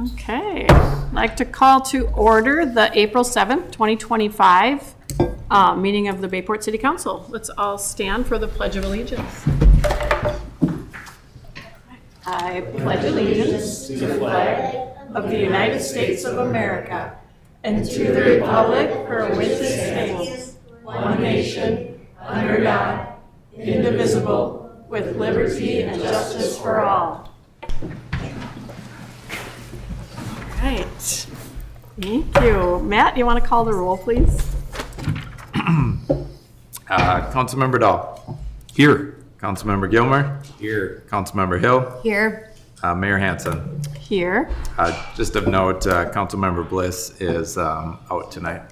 Okay, I'd like to call to order the April 7th, 2025 meeting of the Bayport City Council. Let's all stand for the Pledge of Allegiance. I pledge allegiance to the flag of the United States of America and to the republic for which it stands, one nation, under God, indivisible, with liberty and justice for all. Right. Thank you. Matt, you want to call the roll, please? Councilmember Dahl. Here. Councilmember Gilmer. Here. Councilmember Hill. Here. Mayor Hanson. Here. Just of note, Councilmember Bliss is out tonight.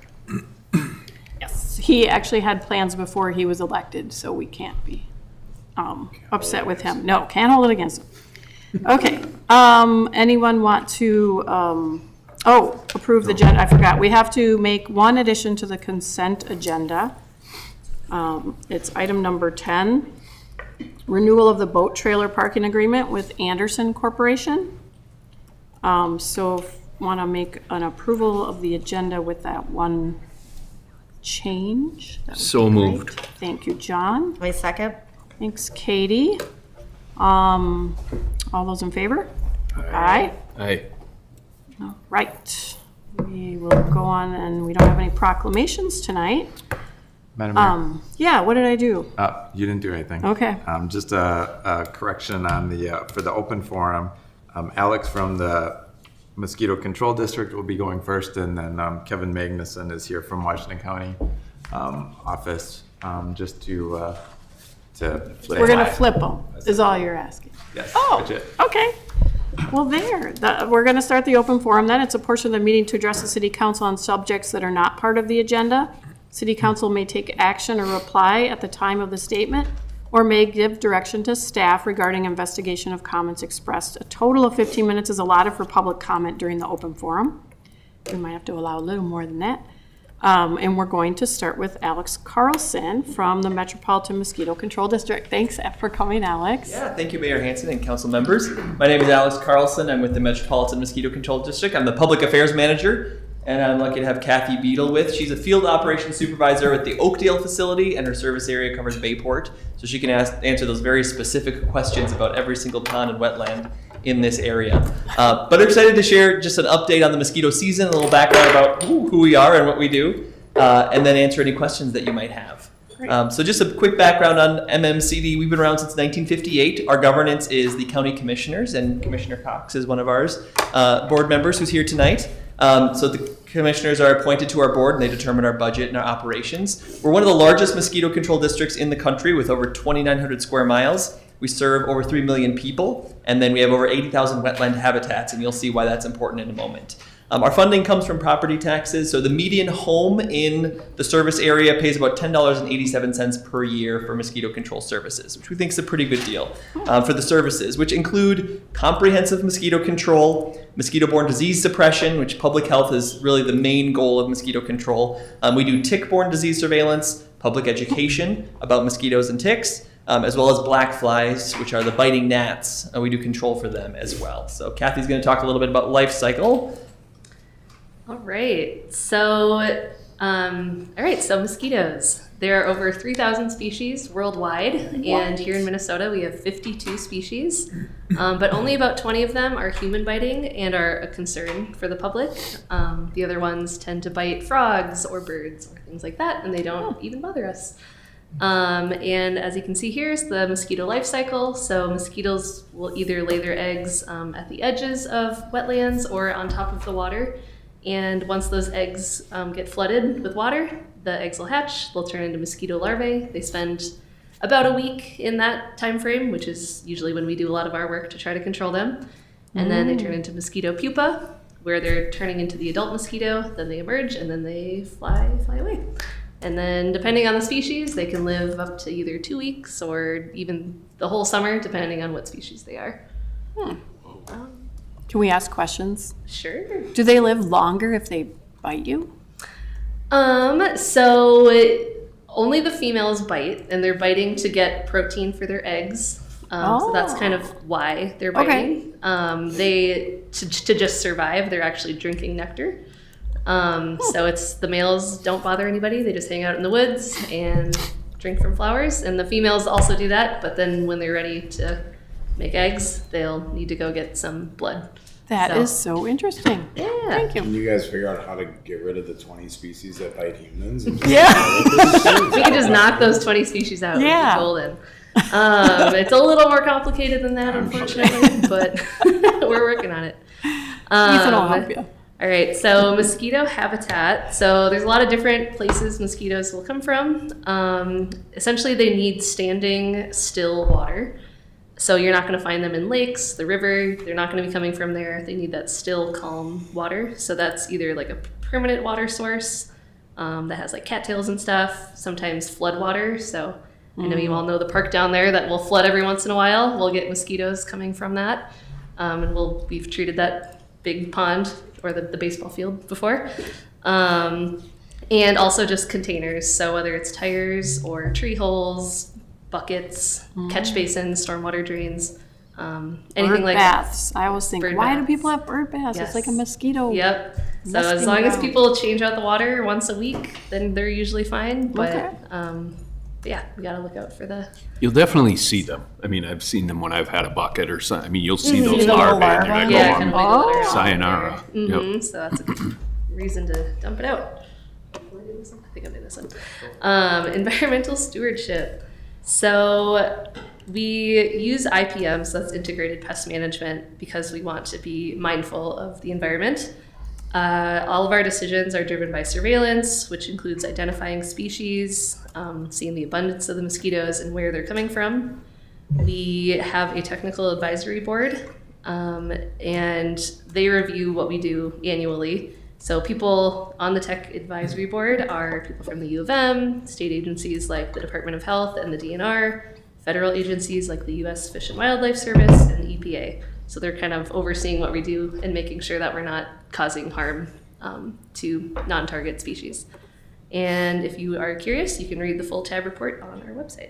Yes, he actually had plans before he was elected, so we can't be upset with him. No, can't hold it against him. Okay. Anyone want to, approve the agenda? I forgot. We have to make one addition to the consent agenda. It's item number 10, renewal of the boat trailer parking agreement with Anderson Corporation. So want to make an approval of the agenda with that one change. So moved. Thank you, John. My second. Thanks, Katie. All those in favor? Aye. Aye. All right. We will go on, and we don't have any proclamations tonight. Madam Mayor. Yeah, what did I do? You didn't do anything. Okay. Just a correction on the for the open forum. Alex from the Mosquito Control District will be going first, and then Kevin Magnuson is here from Washington County office, just to flip. We're going to flip them, is all you're asking. Yes. Oh, That's it. okay. Well, we're going to start the open forum then. It's a portion of the meeting to address the city council on subjects that are not part of the agenda. City council may take action or reply at the time of the statement, or may give direction to staff regarding investigation of comments expressed. A total of 15 minutes is allotted for public comment during the open forum. We might have to allow a little more than that. And we're going to start with Alex Carlson from the Metropolitan Mosquito Control District. Thanks for coming, Alex. Yeah, thank you, Mayor Hanson and council members. My name is Alex Carlson. I'm with the Metropolitan Mosquito Control District. I'm the public affairs manager, and I'm lucky to have Kathy Beadle with. She's a field operations supervisor at the Oakdale facility, and her service area covers Bayport, so she can answer those very specific questions about every single pond and wetland in this area. But I'm excited to share just an update on the mosquito season, a little background about who we are and what we do, and then answer any questions that you might have. So just a quick background on MMCD. We've been around since 1958. Our governance is the county commissioners, and Commissioner Cox is one of ours board members who's here tonight. So the commissioners are appointed to our board, and they determine our budget and our operations. We're one of the largest mosquito control districts in the country with over 2,900 square miles. We serve over 3 million people, and then we have over 80,000 wetland habitats, and you'll see why that's important in a moment. Our funding comes from property taxes, so the median home in the service area pays about $10.87 per year for mosquito control services, which we think is a pretty good deal for the services, which include comprehensive mosquito control, mosquito-borne disease suppression, which public health is really the main goal of mosquito control. We do tick-borne disease surveillance, public education about mosquitoes and ticks, as well as black flies, which are the biting gnats. We do control for them as well. So Kathy's going to talk a little bit about life cycle. All right. So mosquitoes. There are over 3,000 species worldwide, and here in Minnesota we have 52 species, but only about 20 of them are human biting and are a concern for the public. The other ones tend to bite frogs or birds or things like that, and they don't even bother us. And as you can see here is the mosquito life cycle. So mosquitoes will either lay their eggs at the edges of wetlands or on top of the water. And once those eggs get flooded with water, the eggs will hatch, they'll turn into mosquito larvae. They spend about a week in that time frame, which is usually when we do a lot of our work to try to control them. And then they turn into mosquito pupa, where they're turning into the adult mosquito, then they emerge, and then they fly away. And then depending on the species, they can live up to either 2 weeks or even the whole summer, depending on what species they are. Can we ask questions? Sure. Do they live longer if they bite you? So only the females bite, and they're biting to get protein for their eggs. So that's kind of why they're biting. To just survive, they're actually drinking nectar. So it's the males don't bother anybody. They just hang out in the woods and drink from flowers. And the females also do that. But then when they're ready to make eggs, they'll need to go get some blood. That is so interesting. Yeah. Thank you. Can you guys figure out how to get rid of the 20 species that bite humans? And Yeah. We can just knock those 20 species out. Yeah. We'd be golden. It's a little more complicated than that, unfortunately, but we're working on it. Ethan will help you. All right, so mosquito habitat. So there's a lot of different places mosquitoes will come from. Essentially, they need standing, still water. So you're not going to find them in lakes, the river. They're not going to be coming from there. They need that still, calm water. So that's either like a permanent water source that has like cattails and stuff, sometimes flood water. So I know you all know the park down there that will flood every once in a while. We'll get mosquitoes coming from that. And we've treated that big pond or the baseball field before. And also just containers. So whether it's tires or tree holes, buckets, catch basins, stormwater drains, anything Bird like baths. I always think, Bird why do baths. people have bird baths? Yes. It's like a mosquito. Yep. So nesting as long as ground. people change out the water once a week, then they're usually fine. But Okay. yeah, we gotta look out for the. You'll definitely see them. I mean, I've seen them when I've had a bucket or something. I mean, you'll see See those the little larvae and you're larvae. like, Yeah, oh, kind of wiggle it around. sayonara. Yep. So that's a good reason to dump it out. I think I'll do this one. Environmental stewardship. So we use IPM, so that's integrated pest management, because we want to be mindful of the environment. All of our decisions are driven by surveillance, which includes identifying species, seeing the abundance of the mosquitoes and where they're coming from. We have a technical advisory board, and they review what we do annually. So people on the tech advisory board are people from the U of M, state agencies like the Department of Health and the DNR, federal agencies like the U.S. Fish and Wildlife Service and the EPA. So they're kind of overseeing what we do and making sure that we're not causing harm to non-target species. And if you are curious, you can read the full tab report on our website.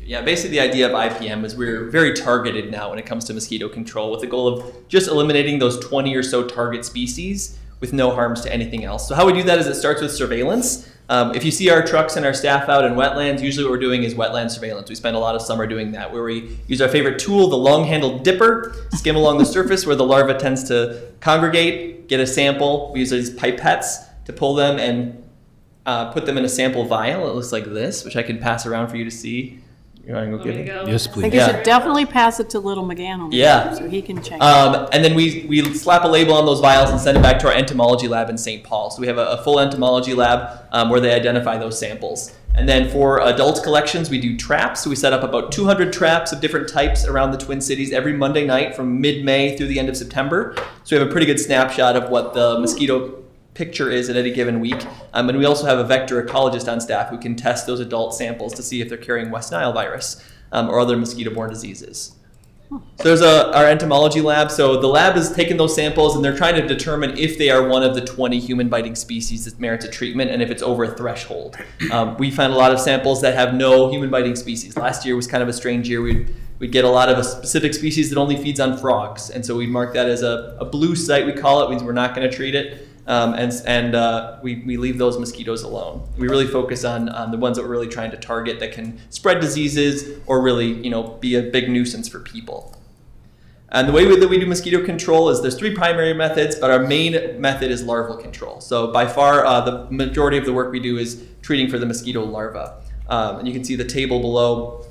Yeah, basically the idea of IPM is we're very targeted now when it comes to mosquito control, with the goal of just eliminating those 20 or so target species with no harms to anything else. So how we do that is it starts with surveillance. If you see our trucks and our staff out in wetlands, usually what we're doing is wetland surveillance. We spend a lot of summer doing that, where we use our favorite tool, the long-handled dipper, skim along the surface where the larva tends to congregate, get a sample. We use these pipettes to pull them and put them in a sample vial. It looks like this, which I can pass around for you to see. You want to go get it? Yes, I please. think you Yeah. should definitely pass it to little McGann. Yeah. So he can check. And then we slap a label on those vials and send it back to our entomology lab in St. Paul. So we have a full entomology lab where they identify those samples. And then for adult collections, we do traps. So we set up about 200 traps of different types around the Twin Cities every Monday night from mid-May through the end of September. So we have a pretty good snapshot of what the mosquito picture is at any given week. And we also have a vector ecologist on staff who can test those adult samples to see if they're carrying West Nile virus or other mosquito-borne diseases. So there's our entomology lab. So the lab is taking those samples and they're trying to determine if they are one of the 20 human-biting species that merits a treatment and if it's over a threshold. We found a lot of samples that have no human-biting species. Last year was kind of a strange year. We'd get a lot of a specific species that only feeds on frogs. And so we'd mark that as a blue site, we call it, means we're not going to treat it. We leave those mosquitoes alone. We really focus on the ones that we're really trying to target that can spread diseases or really, be a big nuisance for people. And the way that we do mosquito control is there's 3 primary methods, but our main method is larval control. So by far, the majority of the work we do is treating for the mosquito larva. And you can see the table below.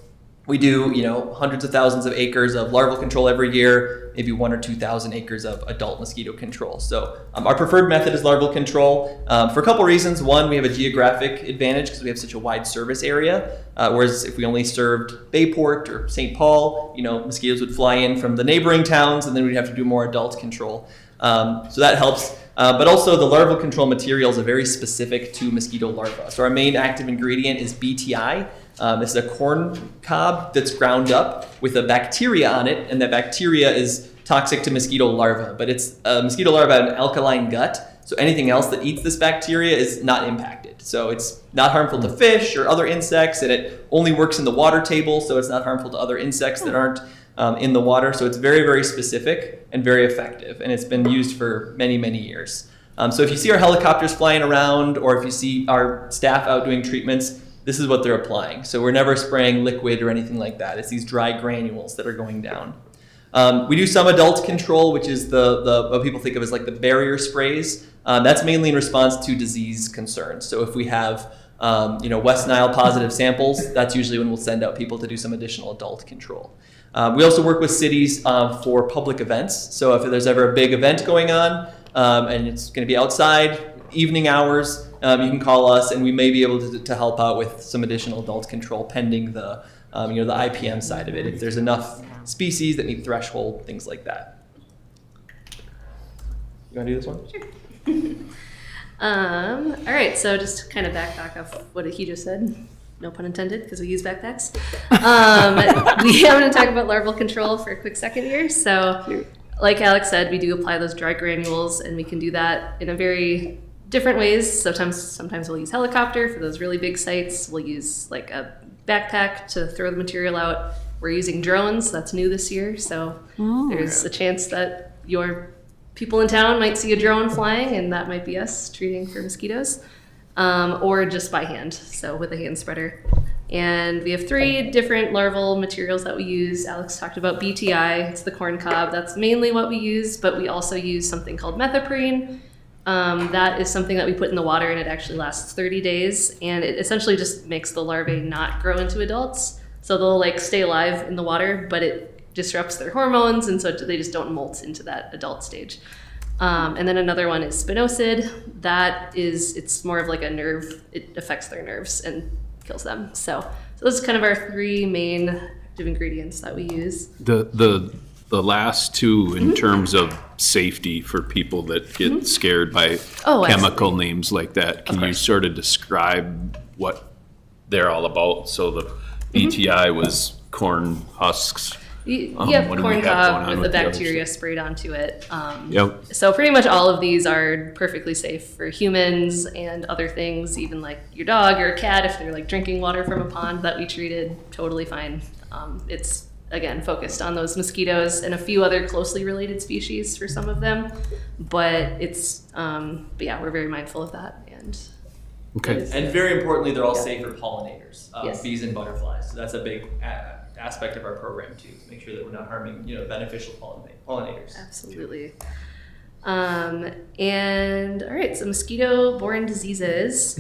We do, hundreds of thousands of acres of larval control every year, maybe 1,000 or 2,000 acres of adult mosquito control. So our preferred method is larval control for a couple reasons. One, we have a geographic advantage because we have such a wide service area. Whereas if we only served Bayport or St. Paul, mosquitoes would fly in from the neighboring towns and then we'd have to do more adult control. So that helps. But also the larval control materials are very specific to mosquito larvae. So our main active ingredient is BTI. It's a corn cob that's ground up with a bacteria on it, and that bacteria is toxic to mosquito larvae. But it's a mosquito larva has an alkaline gut, so anything else that eats this bacteria is not impacted. So it's not harmful to fish or other insects, and it only works in the water table, so it's not harmful to other insects that aren't in the water. So it's very, very specific and very effective, and it's been used for many, many years. So if you see our helicopters flying around, or if you see our staff out doing treatments, this is what they're applying. So we're never spraying liquid or anything like that. It's these dry granules that are going down. We do some adult control, which is the what people think of as like the barrier sprays. That's mainly in response to disease concerns. So if we have West Nile positive samples, that's usually when we'll send out people to do some additional adult control. We also work with cities for public events. So if there's ever a big event going on and it's going to be outside, evening hours, you can call us and we may be able to help out with some additional adult control pending the the IPM side of it. If there's enough species that meet threshold, things like that. You want to do this one? Sure. All right, so just to kind of backtrack off what he just said, no pun intended, because we use backpacks. I'm going to talk about larval control for a quick second here. So like Alex said, we do apply those dry granules, and we can do that in a very different ways. Sometimes we'll use helicopter for those really big sites. We'll use like a backpack to throw the material out. We're using drones. That's new this year. So there's a chance that your people in town might see a drone flying, and that might be us treating for mosquitoes, or just by hand, so with a hand spreader. And we have 3 different larval materials that we use. Alex talked about BTI, it's the corn cob. That's mainly what we use, but we also use something called methoprene. That is something that we put in the water, and it actually lasts 30 days, and it essentially just makes the larvae not grow into adults. So they'll like stay alive in the water, but it disrupts their hormones, and so they just don't molt into that adult stage. And then another one is spinosad. It's more of like a nerve. It affects their nerves and kills them. So those are kind of our 3 main active ingredients that we use. The last 2 in terms of safety for people that get scared by chemical names like that, can you sort of describe what they're all about? So the BTI was corn husks. Yep, corn cob with the bacteria sprayed onto it. So pretty much all of these are perfectly safe for humans and other things, even like your dog or a cat if they're like drinking water from a pond that we treated, totally fine. It's again focused on those mosquitoes and a few other closely related species for some of them, but we're very mindful of that. And very importantly, they're all safe for pollinators, Yes. bees and butterflies. So that's a big aspect of our program too, to make sure that we're not harming beneficial pollinators. Absolutely. And all right, so mosquito-borne diseases.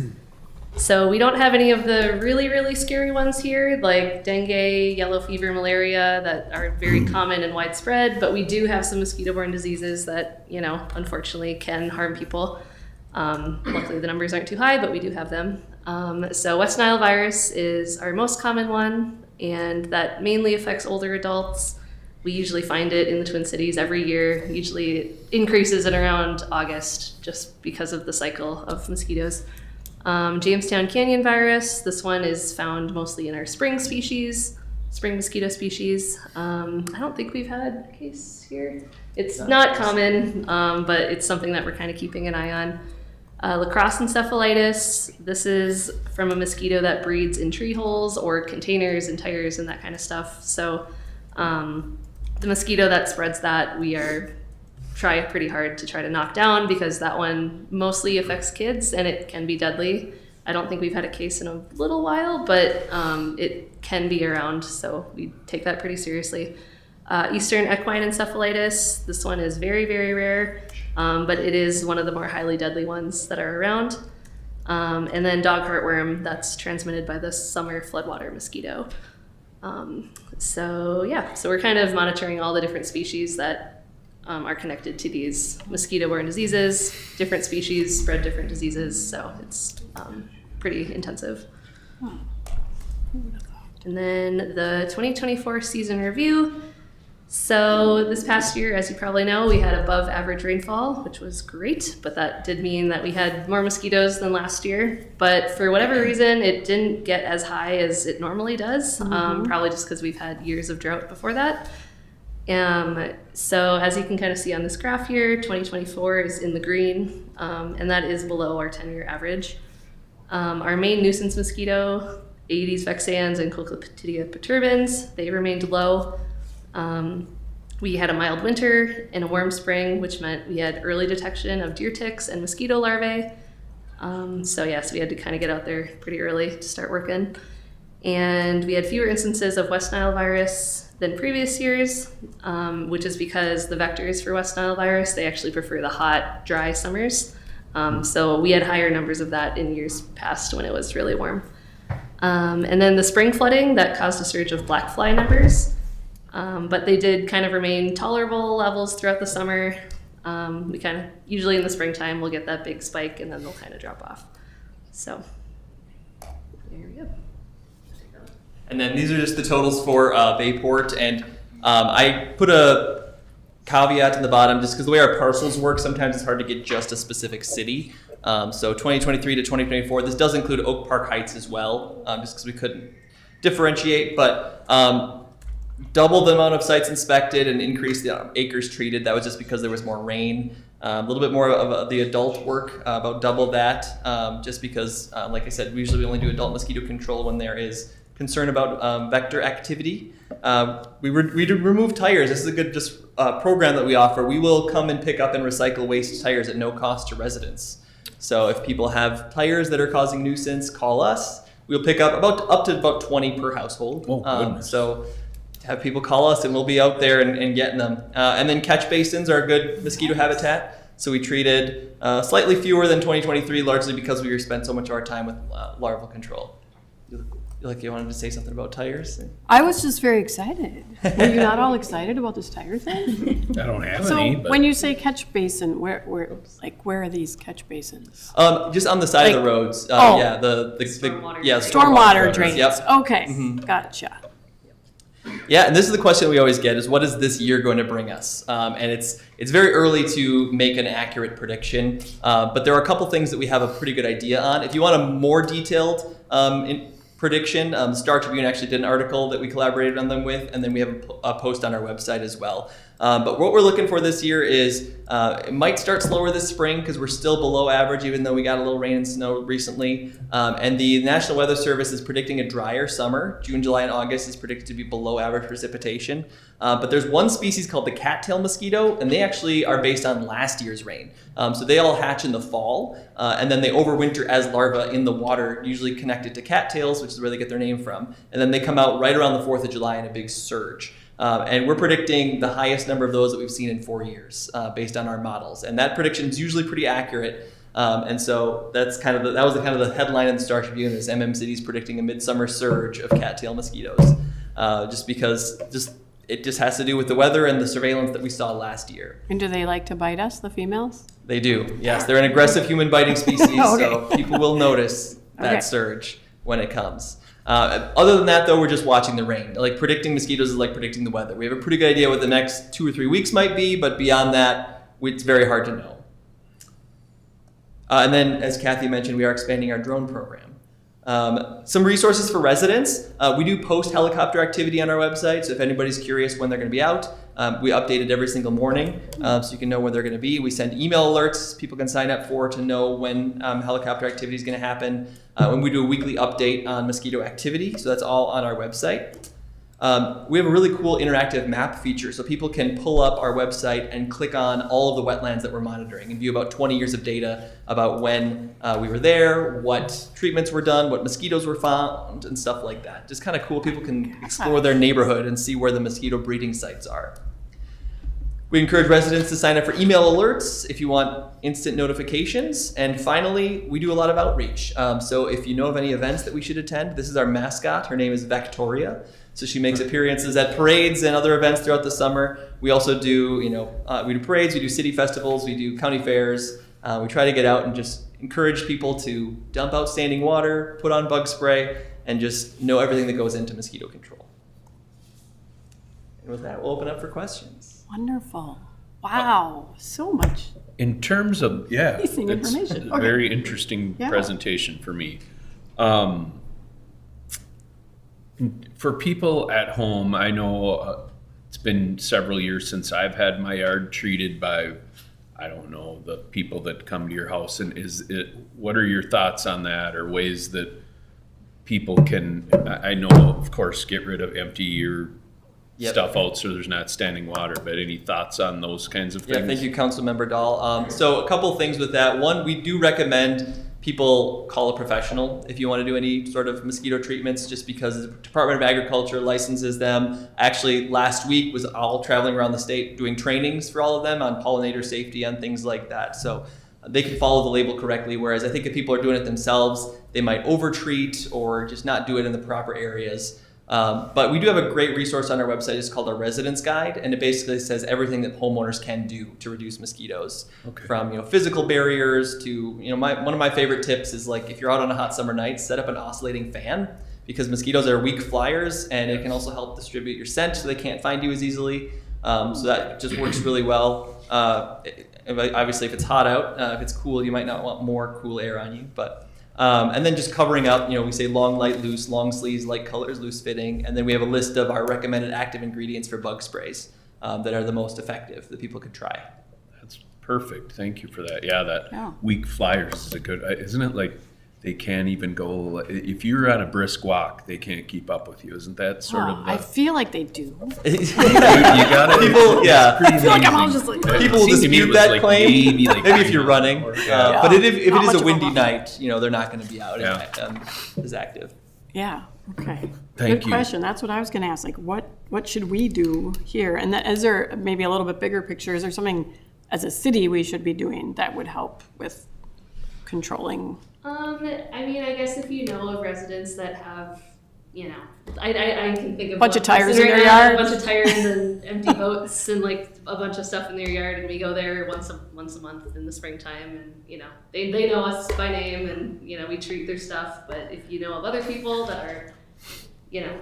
So we don't have any of the really, really scary ones here, like dengue, yellow fever, malaria, that are very common and widespread, but we do have some mosquito-borne diseases that, unfortunately can harm people. Luckily the numbers aren't too high, but we do have them. So West Nile virus is our most common one, and that mainly affects older adults. We usually find it in the Twin Cities every year. Usually it increases in around August just because of the cycle of mosquitoes. Jamestown Canyon virus, this one is found mostly in our spring mosquito species. I don't think we've had a case here. It's not common, but it's something that we're kind of keeping an eye on. Lacrosse encephalitis, this is from a mosquito that breeds in tree holes or containers and tires and that kind of stuff. So the mosquito that spreads that, we try pretty hard to try to knock down, because that one mostly affects kids and it can be deadly. I don't think we've had a case in a little while, but it can be around, so we take that pretty seriously. Eastern equine encephalitis, this one is very, very rare, but it is one of the more highly deadly ones that are around. And then dog heartworm, that's transmitted by the summer floodwater mosquito. So we're kind of monitoring all the different species that are connected to these mosquito-borne diseases. Different species spread different diseases, so it's pretty intensive. And then the 2024 season review. So this past year, as you probably know, we had above average rainfall, which was great, but that did mean that we had more mosquitoes than last year. But for whatever reason, it didn't get as high as it normally does, probably just because we've had years of drought before that. So as you can kind of see on this graph here, 2024 is in the green, and that is below our 10-year average. Our main nuisance mosquito, Aedes vexans and Colchiclopidia perturbans, they remained low. We had a mild winter and a warm spring, which meant we had early detection of deer ticks and mosquito larvae. So we had to kind of get out there pretty early to start working. And we had fewer instances of West Nile virus than previous years, which is because the vectors for West Nile virus, they actually prefer the hot, dry summers. So we had higher numbers of that in years past when it was really warm. And then the spring flooding, that caused a surge of black fly numbers. But they did kind of remain tolerable levels throughout the summer. We kind of, usually in the springtime, we'll get that big spike and then they'll kind of drop off. So, there we go. And then these are just the totals for Bayport. And I put a caveat in the bottom just because the way our parcels work, sometimes it's hard to get just a specific city. So 2023 to 2024, this does include Oak Park Heights as well, just because we couldn't differentiate. But double the amount of sites inspected and increase the acres treated. That was just because there was more rain. A little bit more of the adult work, about double that, just because, like I said, we usually only do adult mosquito control when there is concern about vector activity. We remove tires. This is a good program that we offer. We will come and pick up and recycle waste tires at no cost to residents. So if people have tires that are causing nuisance, call us. We'll pick up up to about 20 per household. Oh, goodness. So have people call us and we'll be out there and getting them. And then catch basins are a good mosquito habitat. So we treated slightly fewer than 2023, largely because we spent so much of our time with larval control. You wanted to say something about tires? I was just very excited. Were you not all excited about this tire thing? I don't have So any, but when you say catch basin, where are these catch basins? Just on the side of Like- the roads. oh. Yeah, the Stormwater drains. Yep. Okay, gotcha. Yeah, and this is the question we always get: is what is this year going to bring us? And it's very early to make an accurate prediction, but there are a couple things that we have a pretty good idea on. If you want a more detailed prediction, the Star Tribune actually did an article that we collaborated on them with, and then we have a post on our website as well. But what we're looking for this year is it might start slower this spring because we're still below average, even though we got a little rain and snow recently. And the National Weather Service is predicting a drier summer. June, July, and August is predicted to be below average precipitation. But there's one species called the cattail mosquito, and they actually are based on last year's rain. So they all hatch in the fall, and then they overwinter as larvae in the water, usually connected to cattails, which is where they get their name from. And then they come out right around the 4th of July in a big surge. And we're predicting the highest number of those that we've seen in 4 years, based on our models. And that prediction is usually pretty accurate. And so that's kind of that was the headline in the Star Tribune: is MM City's predicting a midsummer surge of cattail mosquitoes, just because it just has to do with the weather and the surveillance that we saw last year. And do they like to bite us, the females? They do, yes. They're an aggressive human biting species, so people will notice that Okay. surge when it comes. Other than that, though, we're just watching the rain. Like, predicting mosquitoes is like predicting the weather. We have a pretty good idea what the next 2 or 3 weeks might be, but beyond that, it's very hard to know. And then, as Kathy mentioned, we are expanding our drone program. Some resources for residents. We do post helicopter activity on our website, so if anybody's curious when they're going to be out, we update it every single morning, so you can know where they're going to be. We send email alerts people can sign up for to know when helicopter activity is going to happen. When we do a weekly update on mosquito activity, so that's all on our website. We have a really cool interactive map feature, so people can pull up our website and click on all of the wetlands that we're monitoring and view about 20 years of data about when we were there, what treatments were done, what mosquitoes were found, and stuff like that. Just kind of cool. People can explore their neighborhood and see where the mosquito breeding sites are. We encourage residents to sign up for email alerts if you want instant notifications. And finally, we do a lot of outreach. So if you know of any events that we should attend, this is our mascot. Her name is Victoria. So she makes appearances at parades and other events throughout the summer. We also do, we do parades, we do city festivals, we do county fairs. We try to get out and just encourage people to dump out standing water, put on bug spray, and just know everything that goes into mosquito control. And with that, we'll open up for questions. Wonderful. Wow, so much. in terms of, Amazing it's information. a Okay. very interesting Yeah. presentation for me. For people at home, I know it's been several years since I've had my yard treated by I don't know, the people that come to your house, and what are your thoughts on that, or ways that people can, I know, of course, get rid of empty your stuff out so there's not standing water, but any thoughts on those kinds of things? Yeah, thank you, Councilmember Dahl. So a couple of things with that. One, we do recommend people call a professional if you want to do any sort of mosquito treatments, just because the Department of Agriculture licenses them. Actually, last week was all traveling around the state doing trainings for all of them on pollinator safety and things like that. So they can follow the label correctly, whereas I think if people are doing it themselves, they might over-treat or just not do it in the proper areas. But we do have a great resource on our website. It's called our Residence Guide, and it basically says everything that homeowners can do to reduce mosquitoes. Okay. From physical barriers to one of my favorite tips is, like, if you're out on a hot summer night, set up an oscillating fan, because mosquitoes are weak flyers, and it can also help distribute your scent so they can't find you as easily. So that just works really well. Obviously, if it's hot out, if it's cool, you might not want more cool air on you, but. And then just covering up, we say long, light, loose, long sleeves, light colors, loose fitting. And then we have a list of our recommended active ingredients for bug sprays that are the most effective that people could try. That's perfect. Thank you for that. Yeah, weak flyers is a good, isn't it? Like, they can't even go, if you're on a brisk walk, they can't keep up with you. Isn't that sort of I feel like they do. you gotta, people, yeah. I feel like I'm all just like, People will dispute that claim. Maybe if you're running. But if it Not is much a of a windy walk. night, they're not going to be out as active. yeah, okay. Thank Good you. question. That's what I was gonna ask, like, what should we do here? And is there maybe a little bit bigger picture? Is there something as a city we should be doing that would help with controlling? I guess if you know of residents that have, I can think of Bunch of one tires person in right their now, yard. a bunch of tires and empty boats and like a bunch of stuff in their yard, and we go there once a month in the springtime, and they know us by name, and we treat their stuff. But if you know of other people that are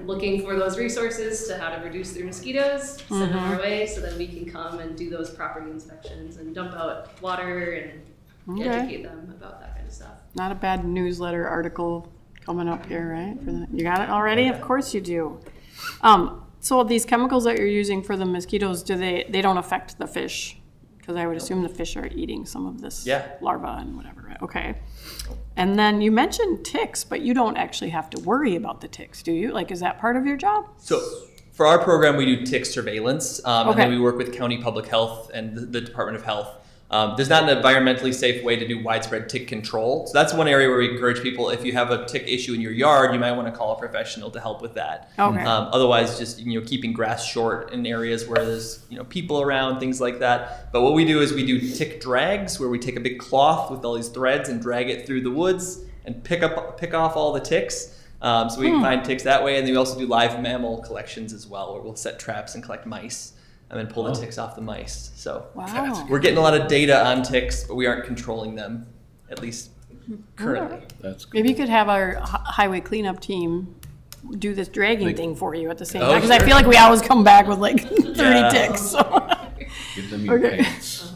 looking for those resources to how to reduce their mosquitoes, send them our way so that we can come and do those property inspections and dump out water and educate them about that kind of stuff. Not a bad newsletter article coming up here, right? You got it already? Of course you do. So these chemicals that you're using for the mosquitoes, they don't affect the fish? Because I would assume the fish are eating some of this larva and whatever, right? Okay. And then you mentioned ticks, but you don't actually have to worry about the ticks, do you? Like, is that part of your job? So for our program, we do tick surveillance, and Okay. then we work with county public health and the Department of Health. There's not an environmentally safe way to do widespread tick control. So that's one area where we encourage people, if you have a tick issue in your yard, you might want to call a professional to help with that. Okay. Otherwise, just keeping grass short in areas where there's people around, things like that. But what we do is we do tick drags, where we take a big cloth with all these threads and drag it through the woods and pick off all the ticks. So we can find ticks that way, and then we also do live mammal collections as well, where we'll set traps and collect mice and then pull the ticks off the mice. So Wow. we're getting a lot of data on ticks, but we aren't controlling them, at least currently. That's good. Maybe you could have our highway cleanup team do this dragging thing for you at the same Oh, time, because I sure. feel like we always come back with like 30 Yeah. ticks. So. Give them your Okay. pants.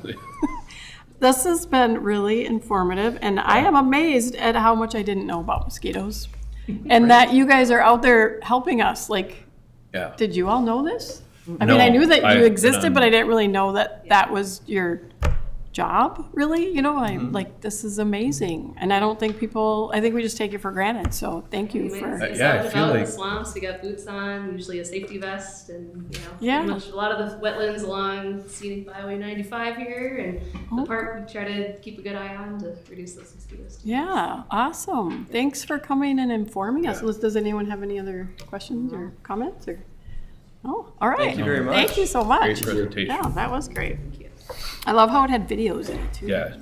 This has been really informative, and I am amazed at how much I didn't know about mosquitoes, and that you guys are out there helping us. Like, Yeah. did you all know this? I No, mean, I knew that I've you been existed, on- but I didn't really know that that was your job, really. Like, this is amazing. And I think we just take it for granted. So thank you We for, might yeah, I out feel in the like- swamps. We got boots on, usually a safety vest, and Yeah. pretty much a lot of the wetlands along scenic byway 95 here, and the park we try to keep a good eye on to reduce those mosquitoes. yeah, awesome. Thanks for coming and informing us. Does anyone have any other questions or comments or? Oh, all right. Thank you very much. Thank you so much. Great presentation. Yeah, that was great. Thank you. I love how it had videos in it too. Yeah,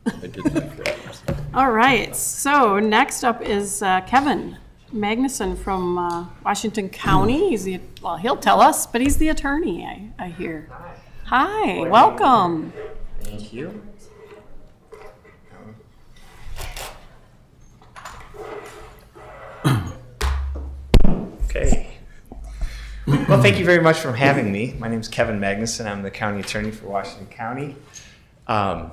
I did like that. All right, so next up is Kevin Magnuson from Washington County. He'll tell us, but he's the attorney, I hear. Hi, welcome. Thank you. Okay. Well, thank you very much for having me. My name is Kevin Magnuson. I'm the county attorney for Washington County. Yeah,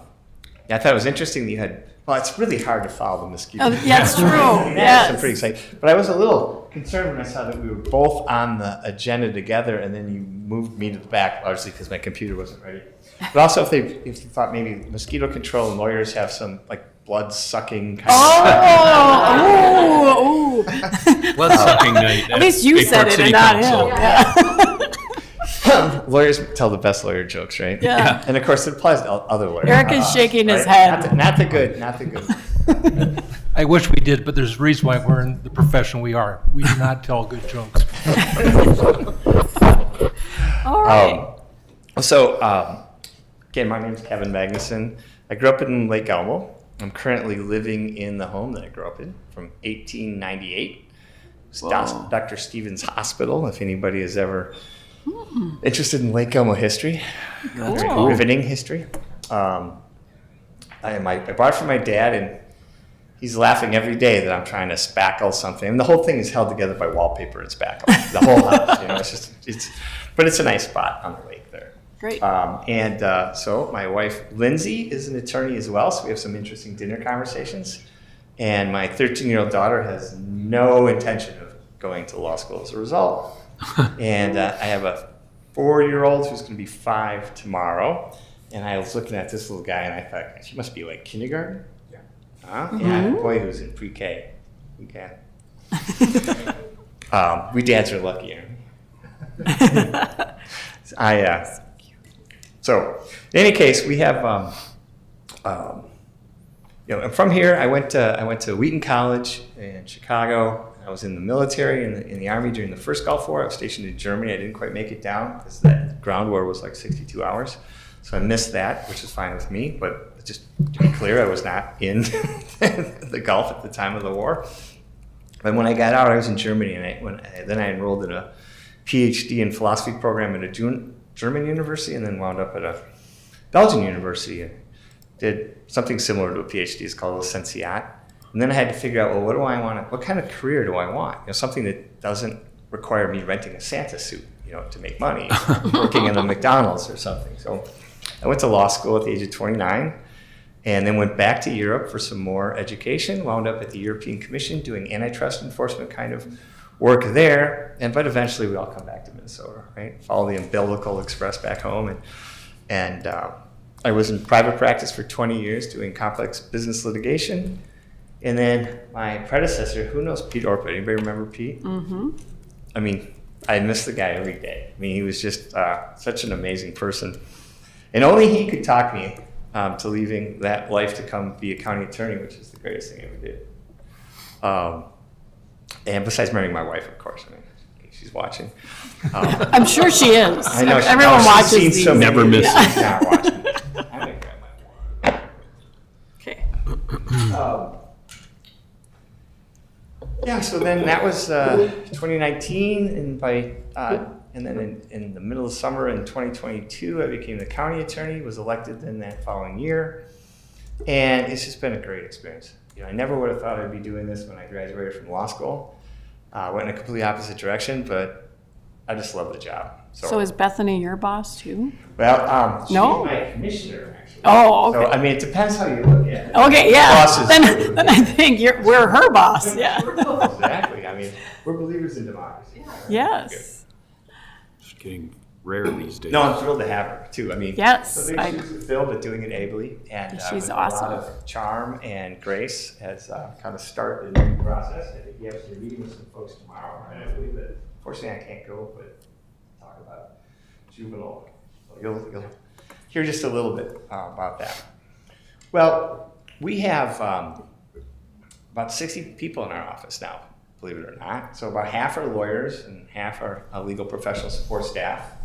I thought it was interesting that you had, well, it's really hard to follow the mosquito. Yeah, it's true. I'm Yes. pretty excited. But I was a little concerned when I saw that we were both on the agenda together and then you moved me to the back, largely because my computer wasn't ready. But also if you thought maybe mosquito control and lawyers have some like blood sucking kind Oh, Blood sucking night. at least you said it and not him. Yeah. of lawyers tell the best lawyer jokes, right? Yeah. And of course it applies to other lawyers. Eric is shaking his Right? head. Not the good, not the good. I wish we did, but there's a reason why we're in the profession we are. We do not tell good jokes. All right. Again, my name's Kevin Magnuson. I grew up in Lake Elmo. I'm currently living in the home that I grew up in from 1898. It's Dr. Stevens Hospital, if anybody is ever interested in Lake Elmo history. Cool. Riveting history. I bought it from my dad, and he's laughing every day that I'm trying to spackle something. And the whole thing is held together by wallpaper and spackle. The whole house, but it's a nice spot on the lake there. Great. So my wife, Lindsay, is an attorney as well, so we have some interesting dinner conversations. And my 13-year-old daughter has no intention of going to law school as a result. And I have a 4-year-old who's going to be 5 tomorrow. And I was looking at this little guy, and I thought, she must be like kindergarten? Yeah. Yeah, I have a boy who's in pre-K. Okay. We dads are lucky, aren't we? So, in any case, we have, I'm from here. I went to Wheaton College in Chicago. I was in the military, in the Army during the first Gulf War. I was stationed in Germany. I didn't quite make it down because that ground war was like 62 hours. So I missed that, which is fine with me. But just to be clear, I was not in the Gulf at the time of the war. And when I got out, I was in Germany, and then I enrolled in a PhD in philosophy program at a German university, and then wound up at a Belgian university. Did something similar to a PhD. It's called a licentiate. And then I had to figure out, well, what kind of career do I want? Something that doesn't require me renting a Santa suit, to make money, working in a McDonald's or something. So I went to law school at the age of 29, and then went back to Europe for some more education, wound up at the European Commission doing antitrust enforcement kind of work there, but eventually we all come back to Minnesota, right? Follow the umbilical express back home, and I was in private practice for 20 years doing complex business litigation. And then my predecessor, who knows Pete Orpett? Anybody remember Pete? Mm-hmm. I mean, I miss the guy every day. I mean, he was just such an amazing person. And only he could talk me to leaving that life to come be a county attorney, which is the greatest thing I ever did. And besides marrying my wife, of course. I mean, she's watching. I'm sure she is. I know. Everyone watches these. Never misses. Not watching. I'm gonna grab my water. Okay. So then that was 2019, and then in the middle of summer in 2022, I became the county attorney, was elected then that following year, and it's just been a great experience. I never would have thought I'd be doing this when I graduated from law school. Went in a completely opposite direction, but I just love the job. So is Bethany your boss too? Well, she's No? my commissioner, actually. Oh, okay. So, I mean, it depends how you look at it. Okay, yeah. Bosses- Then I think we're her boss. Yeah. Exactly. I mean, we're believers in democracy. Yes. It's getting rare these days. No, I'm thrilled to have her too. I mean, Yes, so big shoes to fill, but doing it ably and She's with awesome. a lot of charm and grace as kind of start the new process. I think you have to meet with some folks tomorrow, right? I believe that. Fortunately, I can't go, but talk about juvenile. So you'll hear just a little bit about that. Well, we have about 60 people in our office now, believe it or not. So about half are lawyers and half are legal professional support staff.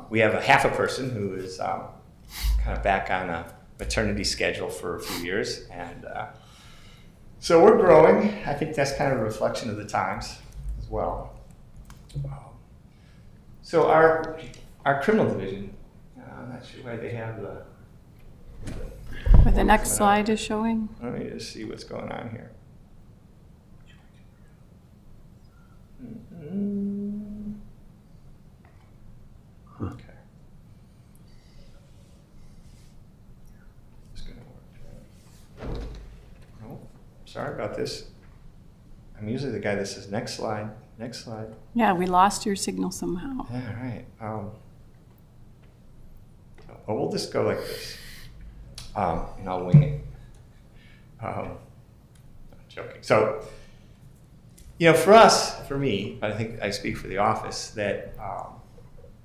We have a half a person who is kind of back on a maternity schedule for a few years. And so we're growing. I think that's kind of a reflection of the times as well. So our criminal division, I'm not sure why they have the But the next slide is showing. let me just see what's going on here. Okay. It's gonna work. Nope. Sorry about this. I'm usually the guy that says next slide, next slide. Yeah, we lost your signal somehow. Yeah, all right. but we'll just go like this, and I'll wing it. I'm joking. So, for us, for me, I think I speak for the office, that,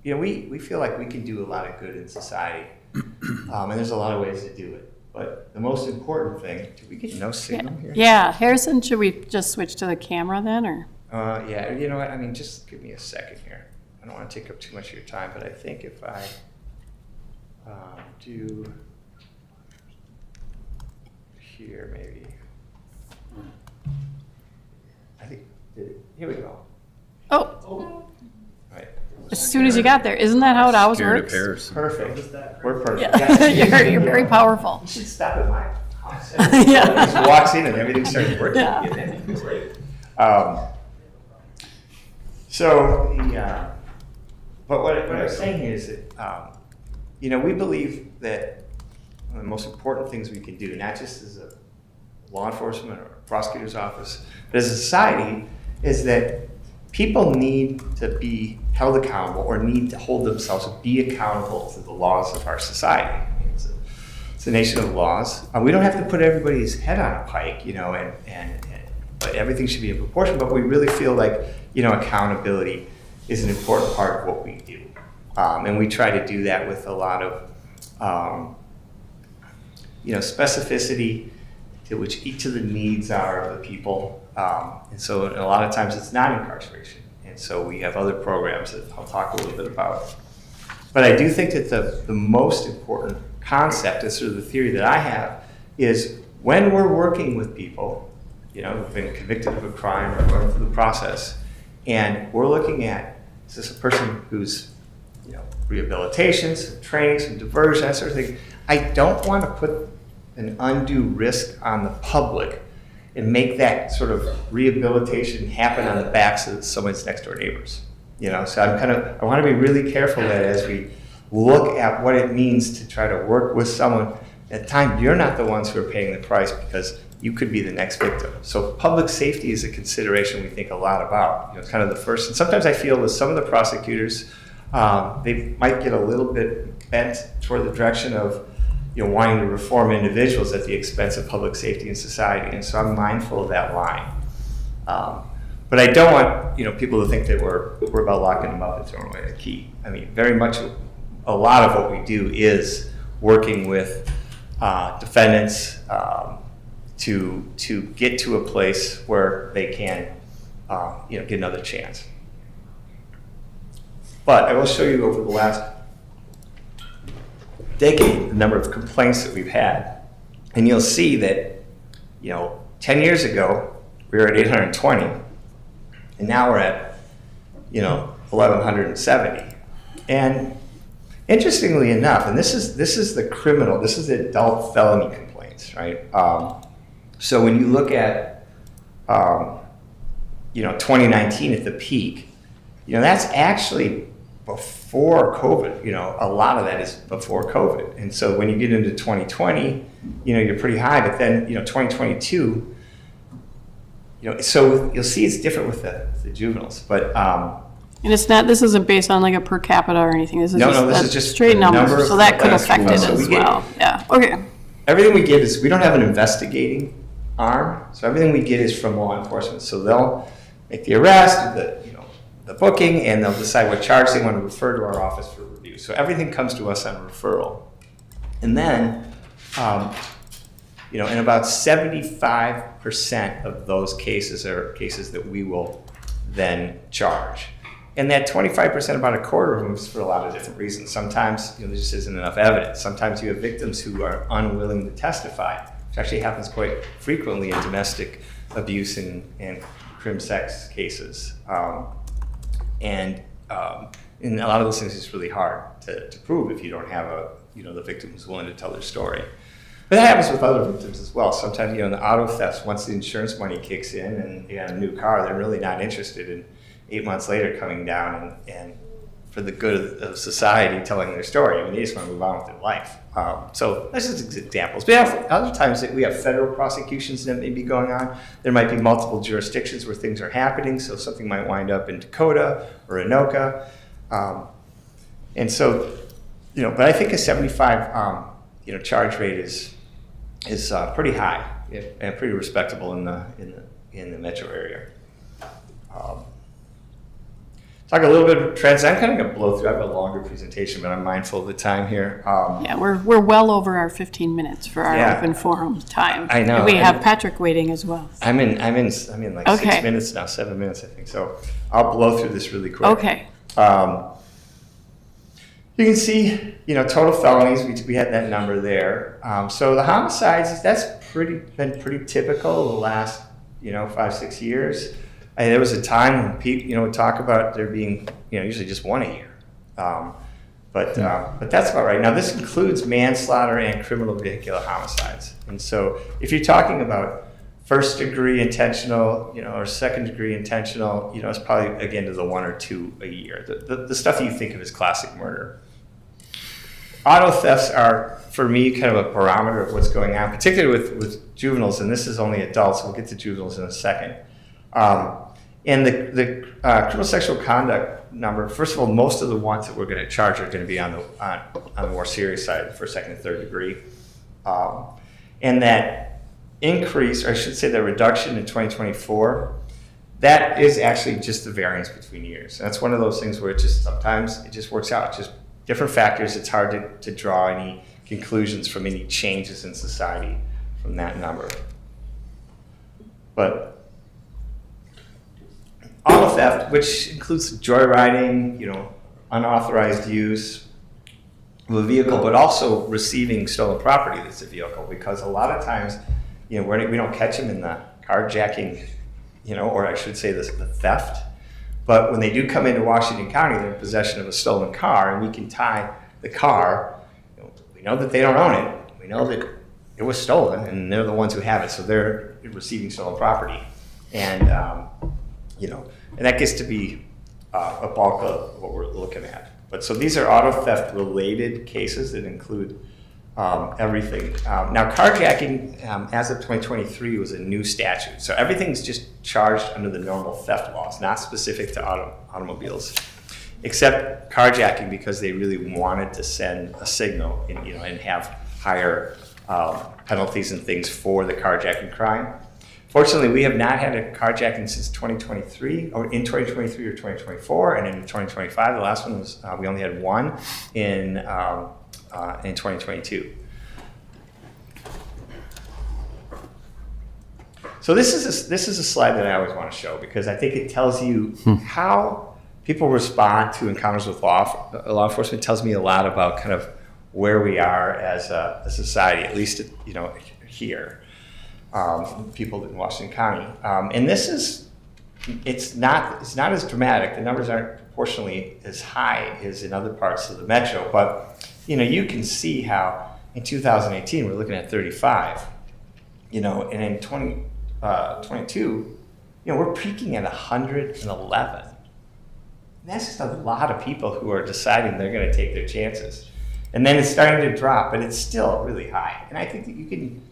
we feel like we can do a lot of good in society, and there's a lot of ways to do it. But the most important thing, do we get no signal here? Yeah, Harrison, should we just switch to the camera then, or? Yeah, you know what, just give me a second here. I don't want to take up too much of your time, but I think if I do here, maybe. I think, here we go. Oh, Right. as soon as you got there. Isn't that how it always Scared of works? Harrison. Perfect. We're perfect. Yeah. You're very powerful. You should stop at my house. Yeah. He just walks in and everything starts working. Yeah. Great. But what I was saying here is that, we believe that one of the most important things we can do, not just as a law enforcement or a prosecutor's office, but as a society, is that people need to be held accountable or need to hold themselves, be accountable to the laws of our society. It's a nation of laws. We don't have to put everybody's head on a pike, but everything should be in proportion. But we really feel like, accountability is an important part of what we do. And we try to do that with a lot of, specificity to which each of the needs are of the people. And so a lot of times it's not incarceration. And so we have other programs that I'll talk a little bit about. But I do think that the most important concept, and sort of the theory that I have, is when we're working with people, who've been convicted of a crime or going through the process, and we're looking at, is this a person who's, rehabilitation, some training, some diversion, that sort of thing. I don't want to put an undue risk on the public and make that sort of rehabilitation happen on the backs of someone's next door neighbors. So I want to be really careful that as we look at what it means to try to work with someone, at times you're not the ones who are paying the price because you could be the next victim. So public safety is a consideration we think a lot about. It's kind of the first, and sometimes I feel with some of the prosecutors, they might get a little bit bent toward the direction of wanting to reform individuals at the expense of public safety and society, and so I'm mindful of that line. But I don't want people to think that we're about locking them up and throwing away the key. Very much a lot of what we do is working with defendants to get to a place where they can get another chance. But I will show you over the last decade the number of complaints that we've had, and you'll see that 10 years ago we were at 820, and now we're at 1170. And interestingly enough, and this is the criminal, this is the adult felony complaints, right? So when you look at 2019 at the peak, that's actually before COVID. A lot of that is before COVID. And so when you get into 2020, you're pretty high, but then 2022, so you'll see it's different with the juveniles, but And it's not, this isn't based on like a per capita or anything, this is No, just. no, this that's is just straight the number numbers, of so that could last affect it few months. So as we get- well, yeah, okay. everything we get is, we don't have an investigating arm, so everything we get is from law enforcement. So they'll make the arrest, the booking, and they'll decide what charge they want to refer to our office for review. So everything comes to us on referral. And then, and about 75% of those cases are cases that we will then charge. And that 25%, about a quarter of them, is for a lot of different reasons. Sometimes there just isn't enough evidence. Sometimes you have victims who are unwilling to testify, which actually happens quite frequently in domestic abuse and crim sex cases. And a lot of those things, it's really hard to prove if you don't have the victim who's willing to tell their story. But that happens with other victims as well. Sometimes, in the auto thefts, once the insurance money kicks in and they got a new car, they're really not interested in 8 months later coming down and for the good of society telling their story. They just want to move on with their life. So that's just examples. But other times we have federal prosecutions that may be going on. There might be multiple jurisdictions where things are happening. So something might wind up in Dakota or Anoka. And so but I think a 75, charge rate is pretty high and pretty respectable in the metro area. Talk a little bit of trends. I'm kind of going to blow through. I have a longer presentation, but I'm mindful of the time here. Yeah, we're well over our 15 minutes for our Yeah. open forum time. I know. And we have Patrick waiting as well. I'm in like Okay. 6 minutes now, 7 minutes, I think. So I'll blow through this really quick. Okay. You can see, total felonies. We had that number there. So the homicides, that's been pretty typical the last, 5-6 years. There was a time when people, would talk about there being, usually just one a year. But that's about right. Now this includes manslaughter and criminal vehicular homicides. And so if you're talking about first degree intentional, or second degree intentional, it's probably again to the 1 or 2 a year. The stuff you think of as classic murder. Auto thefts are, for me, kind of a barometer of what's going on, particularly with juveniles, and this is only adults. We'll get to juveniles in a second. And the criminal sexual conduct number, first of all, most of the ones that we're going to charge are going to be on the more serious side for second and third degree. And that increase, or I should say the reduction in 2024, that is actually just the variance between years. That's one of those things where sometimes it just works out. It's just different factors. It's hard to draw any conclusions from any changes in society from that number. But auto theft, which includes joyriding, unauthorized use of a vehicle, but also receiving stolen property that's a vehicle, because a lot of times, we don't catch them in the carjacking, or I should say the theft. But when they do come into Washington County, they're in possession of a stolen car, and we can tie the car. We know that they don't own it. We know that it was stolen, and they're the ones who have it, so they're receiving stolen property. And and that gets to be a bulk of what we're looking at. But so these are auto theft related cases that include everything. Now carjacking, as of 2023, was a new statute. So everything's just charged under the normal theft laws, not specific to automobiles, except carjacking, because they really wanted to send a signal and have higher penalties and things for the carjacking crime. Fortunately, we have not had a carjacking since 2023, or in 2023 or 2024, and in 2025, the last one was, we only had one in 2022. So this is a slide that I always want to show, because I think it tells you how people respond to encounters with law enforcement. It tells me a lot about kind of where we are as a society, at least here. People in Washington County, and it's not as dramatic. The numbers aren't proportionally as high as in other parts of the metro, but you can see how in 2018 we're looking at 35, and in 2022, we're peaking at 111. And that's just a lot of people who are deciding they're going to take their chances, and then it's starting to drop, but it's still really high. And I think that you can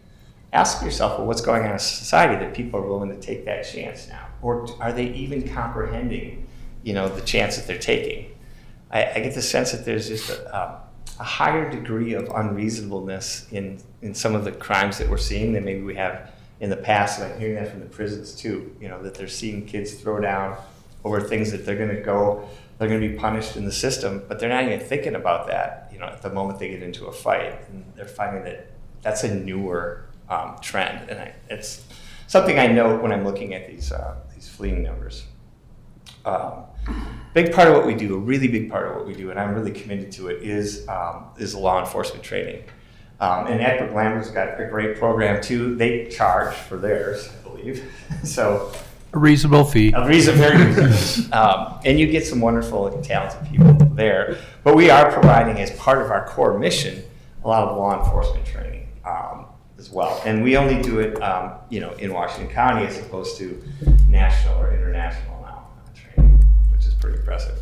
ask yourself, well, what's going on in society that people are willing to take that chance now? Or are they even comprehending, the chance that they're taking? I get the sense that there's just a higher degree of unreasonableness in some of the crimes that we're seeing than maybe we have in the past. And I'm hearing that from the prisons too, that they're seeing kids throw down over things that they're going to be punished in the system, but they're not even thinking about that, at the moment they get into a fight. And they're finding that that's a newer trend, and it's something I note when I'm looking at these fleeing numbers. Big part of what we do, a really big part of what we do, and I'm really committed to it, is law enforcement training. And Edward Lambert's got a great program too. They charge for theirs, I believe. So A reasonable fee. very reasonable. And you get some wonderful and talented people there. But we are providing, as part of our core mission, a lot of law enforcement training as well. And we only do it, in Washington County, as opposed to national or international now training, which is pretty impressive.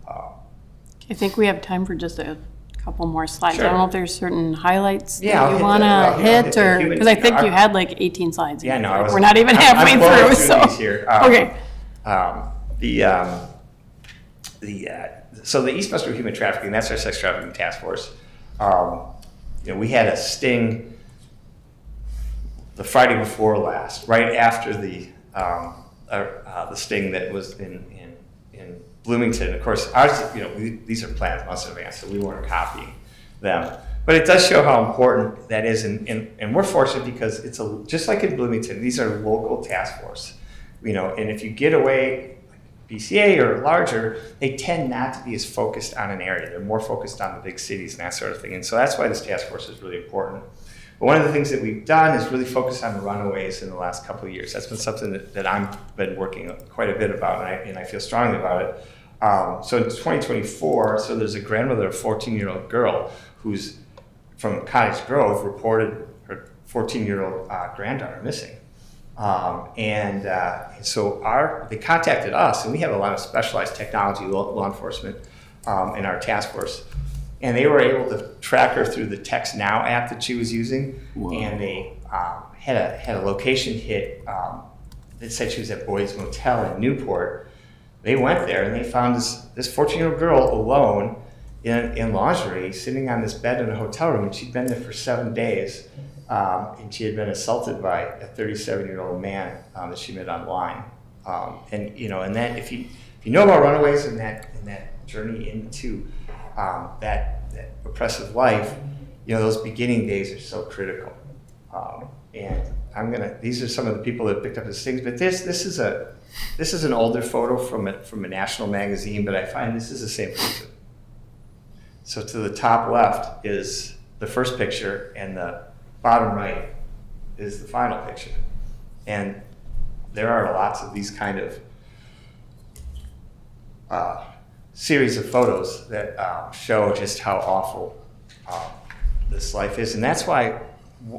I think we have time for just a couple more slides. Sure. I don't know if there's certain highlights that I'll you hit want the- to hit, or, human- because I think you had like 18 slides. Yeah, no, We're not even halfway I'm blowing through, so. these here. Okay. so the East Metro Human Trafficking, that's our sex trafficking task force. We had a sting the Friday before last, right after the sting that was in Bloomington. Of course, ours, these are planned months in advance, so we weren't copying them. But it does show how important that is, and we're fortunate because it's just like in Bloomington, these are local task force, and if you get away, like BCA or larger, they tend not to be as focused on an area. They're more focused on the big cities and that sort of thing, and so that's why this task force is really important. But one of the things that we've done is really focus on runaways in the last couple of years. That's been something that I've been working quite a bit about, and I feel strongly about it. So in 2024, so there's a grandmother of a 14-year-old girl who's from Cottage Grove reported her 14-year-old granddaughter missing. And so they contacted us, and we have a lot of specialized technology, law enforcement, in our task force. And they were able to track her through the Text Now app that she was using. Whoa. And they had a location hit that said she was at Boyd's Motel in Newport. They went there and they found this 14-year-old girl alone in lingerie, sitting on this bed in a hotel room, and she'd been there for 7 days, and she had been assaulted by a 37-year-old man that she met online. And that if you know about runaways and that journey into that oppressive life, those beginning days are so critical. And these are some of the people that picked up the stings, but this is an older photo from a national magazine, but I find this is the same picture. So to the top left is the first picture, and the bottom right is the final picture. And there are lots of these kind of series of photos that show just how awful this life is. And that's why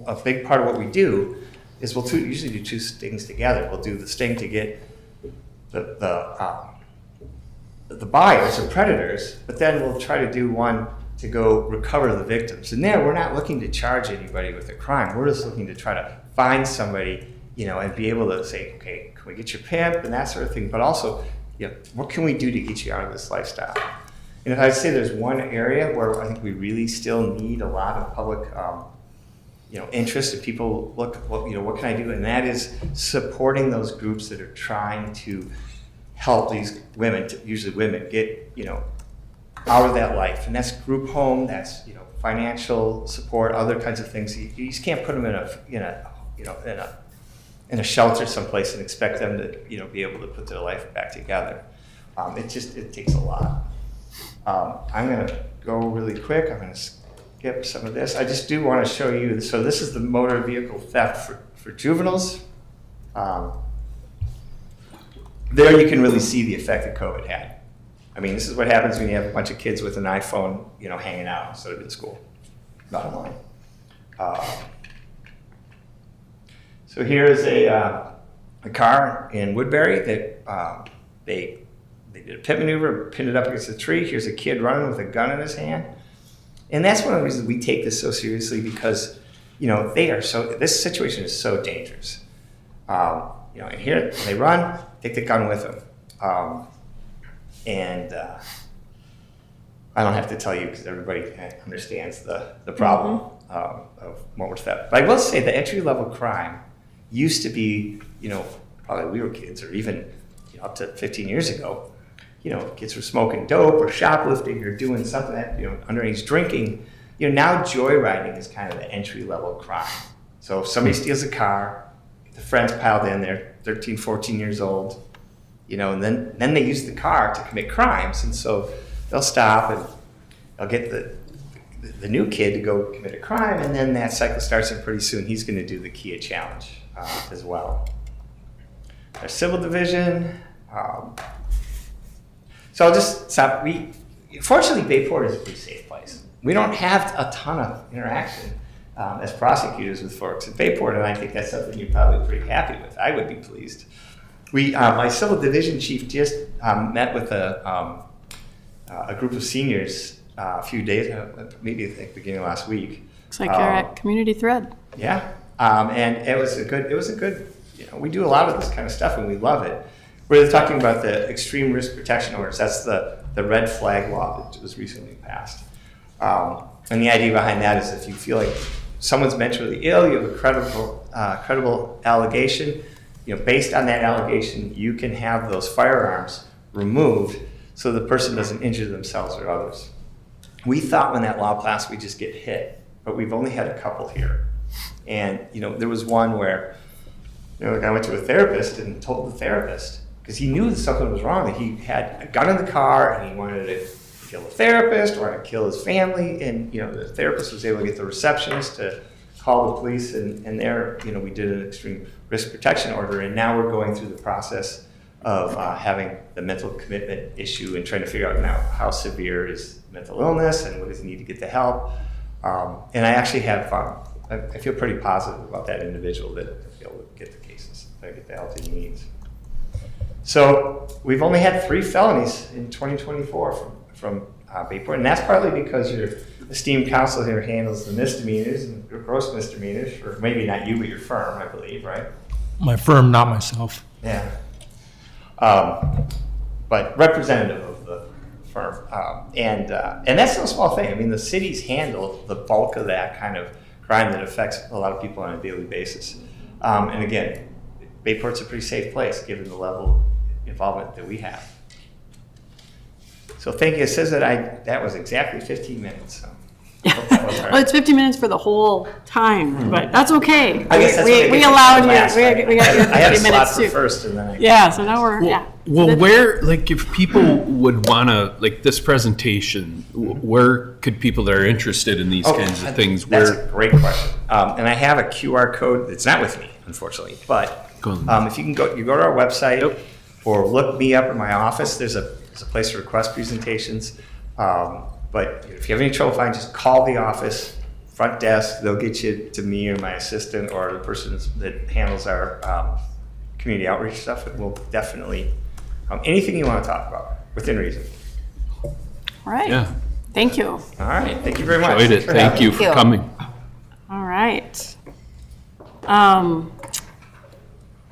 a big part of what we do is we'll usually do two stings together. We'll do the sting to get the buyers or predators, but then we'll try to do one to go recover the victims. And there, we're not looking to charge anybody with a crime. We're just looking to try to find somebody, and be able to say, okay, can we get your pimp and that sort of thing, but also, what can we do to get you out of this lifestyle? And if I'd say there's one area where I think we really still need a lot of public, interest, if people look, what can I do? And that is supporting those groups that are trying to help these women, usually women, get, out of that life. And that's group home, that's, financial support, other kinds of things. You just can't put them in a shelter someplace and expect them to, be able to put their life back together. It takes a lot. I'm gonna go really quick. I'm gonna skip some of this. I just do want to show you, so this is the motor vehicle theft for juveniles. There you can really see the effect that COVID had. I mean, this is what happens when you have a bunch of kids with an iPhone, hanging out instead of in school, not online. So here is a car in Woodbury that they did a pit maneuver, pinned it up against a tree. Here's a kid running with a gun in his hand. And that's one of the reasons we take this so seriously, because, this situation is so dangerous. And here they run, take the gun with them. I don't have to tell you because everybody understands the problem of motor theft. But I will say the entry-level crime used to be, probably we were kids, or even up to 15 years ago, kids were smoking dope or shoplifting or doing something that, underage drinking. Now joyriding is kind of the entry-level crime. So if somebody steals a car, the friends piled in, they're 13, 14 years old, and then they use the car to commit crimes. And so they'll stop and they'll get the new kid to go commit a crime, and then that cycle starts, and pretty soon he's going to do the Kia Challenge as well. Our civil division. So I'll just stop. Fortunately, Bayport is a pretty safe place. We don't have a ton of interaction as prosecutors with folks at Bayport, and I think that's something you're probably pretty happy with. I would be pleased. My civil division chief just met with a group of seniors a few days, maybe I think beginning of last week. Looks like you're at Community Thread. Yeah, and it was a good. We do a lot of this kind of stuff, and we love it. We're talking about the extreme risk protection orders. That's the the red flag law that was recently passed. And the idea behind that is if you feel like someone's mentally ill, you have a credible allegation, based on that allegation, you can have those firearms removed so the person doesn't injure themselves or others. We thought when that law passed, we'd just get hit, but we've only had a couple here. And, there was one where, I went to a therapist and told the therapist, because he knew that something was wrong, that he had a gun in the car and he wanted to kill the therapist or to kill his family. And, the therapist was able to get the receptionist to call the police, and there, we did an extreme risk protection order, and now we're going through the process of having the mental commitment issue and trying to figure out now how severe is mental illness and what does he need to get the help. And I actually have, I feel pretty positive about that individual that he'll be able to get the cases, get the help he needs. So we've only had 3 felonies in 2024 from Bayport, and that's partly because your esteemed counsel here handles the misdemeanors and gross misdemeanors, or maybe not you, but your firm, I believe, right? My firm, not myself. Yeah. But representative of the firm. And that's no small thing. I mean, the cities handle the bulk of that kind of crime that affects a lot of people on a daily basis. And again, Bayport's a pretty safe place given the level of involvement that we have. So thank you. It says that was exactly 15 minutes. So I hope that was all right. Well, it's 50 minutes for the whole time, but that's okay. I guess that's what We I allowed did you, last, right? we got your I had a 50 slot minutes for too. first, and then Yeah, so now we're, Well, where, if people would want to, this presentation, where could people that are interested in these kinds of things, That's a great question. And I have a QR code. It's not with me, unfortunately, but if you go to our website or look me up in my office, there's a place to request presentations. But if you have any trouble finding, just call the office, front desk. They'll get you to me or my assistant or the person that handles our community outreach stuff. And we'll definitely, anything you want to talk about, within reason. all right. Yeah. Thank you. All right. Thank you very much. Enjoyed it. Thank you for coming. All right.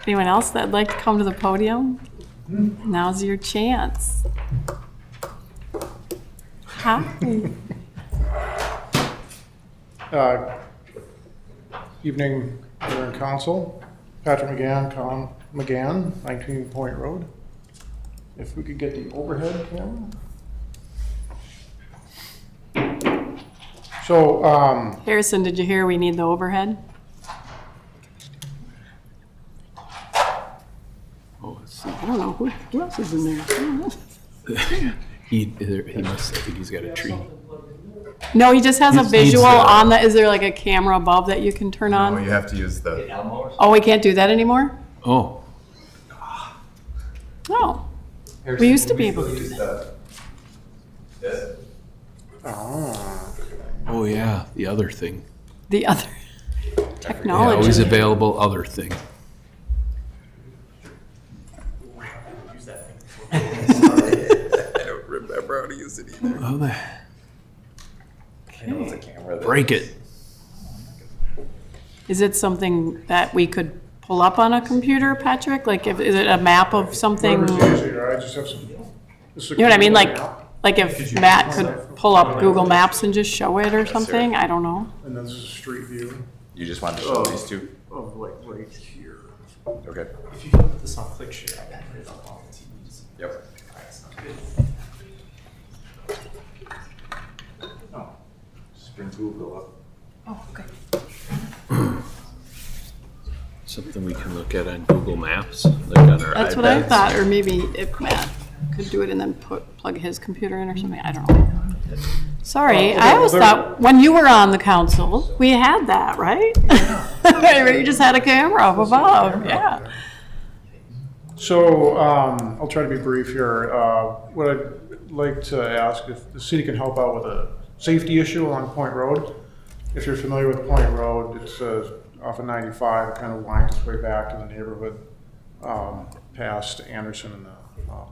Anyone else that'd like to come to the podium? Now's your chance. Hi. Evening, Mayor and Council. Patrick McGann, Colin McGann, 19 Point Road. If we could get the overhead camera. So, Harrison, did you hear we need the overhead? I don't know, who else is in there? He must, I think he's got a tree. No, he just has a Needs visual to- on the, is there like a camera above that you can turn Oh, on? you have to use the, Oh, we can't do that anymore? Oh, Oh, we used to be able to do that. oh yeah, the other thing. The other Yeah, technology. always available other thing. I don't remember how to use it either. Oh, the, I know it's a camera. that- break it. Is it something that we could pull up on a computer, Patrick? Like, is it a map of something? whatever's easier, I just have some. You know what I mean? Like if Matt could pull up Google Maps and just show it or something? I don't know. And then this is a street view. You just wanted to show these two? Oh, like right here. Okay. If you put this on ClickShare, I bet it up on the TVs. Yep. Alright, sounds good. Just bring Google up. Oh, okay. Something we can look at on Google Maps, like on our That's what I iPads. thought, or maybe if Matt could do it and then plug his computer in or something, I don't know. Sorry, I always thought when you were on the council, we had that, right? You just had a camera up above, yeah. So, I'll try to be brief here. What I'd like to ask if the city can help out with a safety issue along Point Road. If you're familiar with Point Road, it's off of 95, it kind of winds its way back to the neighborhood, past Anderson and the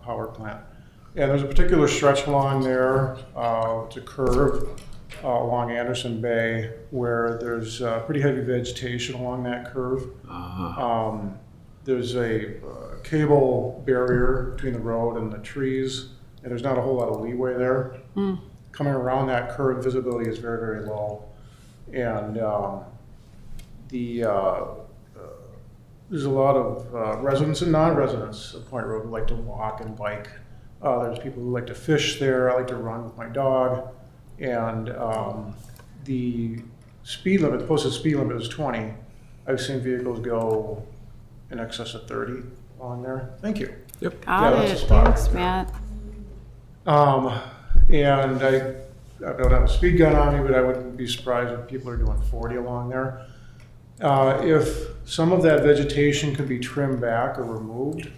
power plant. And there's a particular stretch along there, it's a curve along Anderson Bay where there's pretty heavy vegetation along that curve. There's a cable barrier between the road and the trees and there's not a whole lot of leeway there. Coming around that curve, visibility is very, very low. And there's a lot of residents and non-residents of Point Road who like to walk and bike. There's people who like to fish there. I like to run with my dog. And the speed limit, the posted speed limit is 20. I've seen vehicles go in excess of 30 along there. Thank you. Yep. Got that's it. a spot. Thanks, Matt. And I don't have a speed gun on me, but I wouldn't be surprised if people are doing 40 along there. If some of that vegetation could be trimmed back or removed,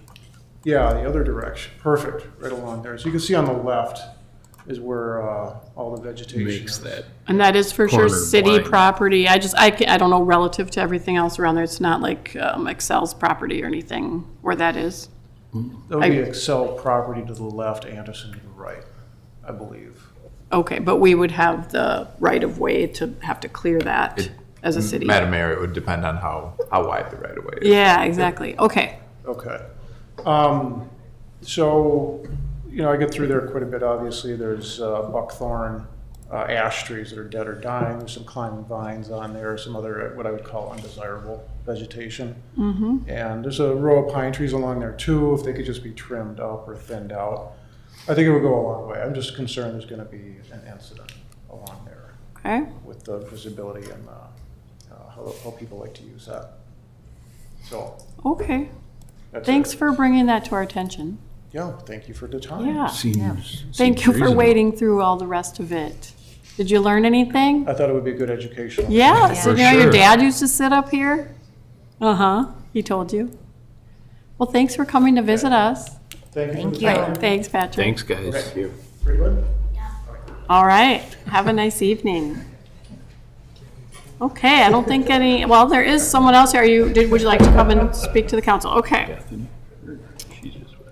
yeah, the other direction, perfect, right along there. So you can see on the left is where all the vegetation Makes is. that. And that is for sure Corner city blind. property. I don't know relative to everything else around there. It's not like Excel's property or anything where that is. That would be Excel property to the left, Anderson to the right, I believe. Okay, but we would have the right of way to have to clear that as a city. Madam Mayor, it would depend on how wide the right of way is. Yeah, exactly. Okay. Okay. So, I get through there quite a bit, obviously. There's buckthorn, ash trees that are dead or dying. There's some climbing vines on there, some other, what I would call undesirable vegetation. And there's a row of pine trees along there too, if they could just be trimmed up or thinned out. I think it would go a long way. I'm just concerned there's gonna be an incident along there Okay. with the visibility and how people like to use that. So, Okay. that's Thanks it. for bringing that to our attention. Yeah, thank you for the time. Yeah. Seems Thank you for reasonable. wading through all the rest of it. Did you learn anything? I thought it would be a good educational. Yeah. So For your sure. dad used to sit up here? Uh-huh. He told you. Well, thanks for coming to visit us. Thank you. Thanks, Patrick. Thanks, guys. Thank you. Pretty good? All right. Have a nice evening. Okay, I don't think well, there is someone else here. Would you like to come and speak to the council? Okay.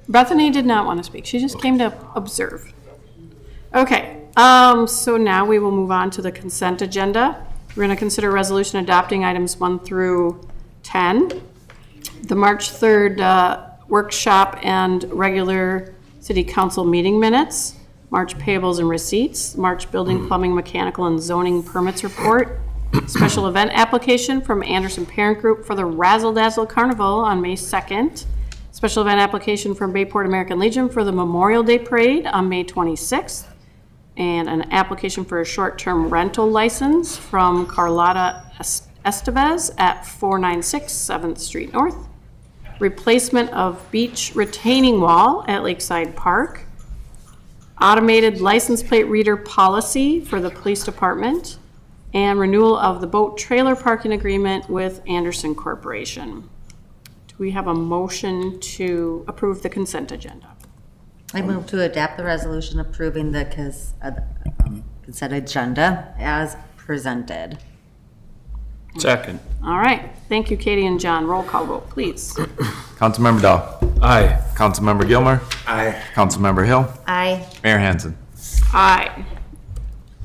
Bethany did not want to speak. She just came to observe. Okay, so now we will move on to the consent agenda. We're going to consider resolution adopting items 1 through 10. The March 3rd workshop and regular city council meeting minutes, March payables and receipts, March building, plumbing, mechanical, and zoning permits report, special event application from Anderson Parent Group for the Razzle Dazzle Carnival on May 2nd, special event application from Bayport American Legion for the Memorial Day Parade on May 26th, and an application for a short-term rental license from Carlotta Estevez at 496 7th Street North, replacement of beach retaining wall at Lakeside Park, automated license plate reader policy for the police department, and renewal of the boat trailer parking agreement with Anderson Corporation. Do we have a motion to approve the consent agenda? I move to adapt the resolution approving the consent agenda as presented. Second. All right, thank you, Katie and John. Roll call vote, please. Councilmember Dahl. Aye. Councilmember Gilmer. Aye. Councilmember Hill. Aye. Mayor Hansen. Aye.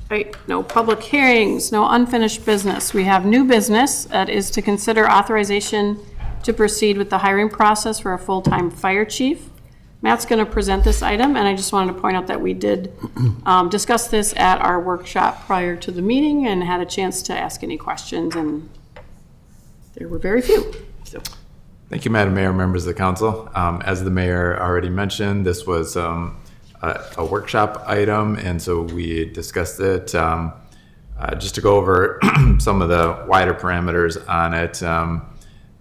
Right, no public hearings, no unfinished business. We have new business, that is to consider authorization to proceed with the hiring process for a full-time fire chief. Matt's going to present this item, and I just wanted to point out that we did discuss this at our workshop prior to the meeting and had a chance to ask any questions, and there were very few. So, Thank you, Madam Mayor, members of the council. As the mayor already mentioned, this was a workshop item, and so we discussed it. Just to go over some of the wider parameters on it,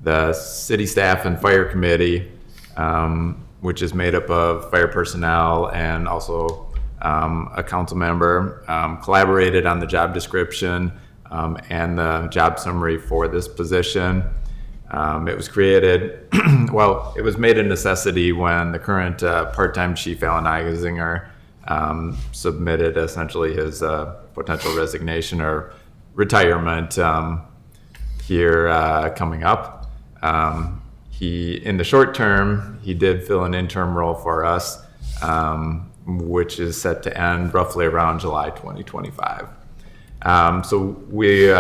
the city staff and fire committee, which is made up of fire personnel and also a council member, collaborated on the job description and the job summary for this position. It was created, well, it was made a necessity when the current part-time chief, Alan Eisinger, submitted essentially his potential resignation or retirement here coming up. In the short term, he did fill an interim role for us, which is set to end roughly around July 2025. So we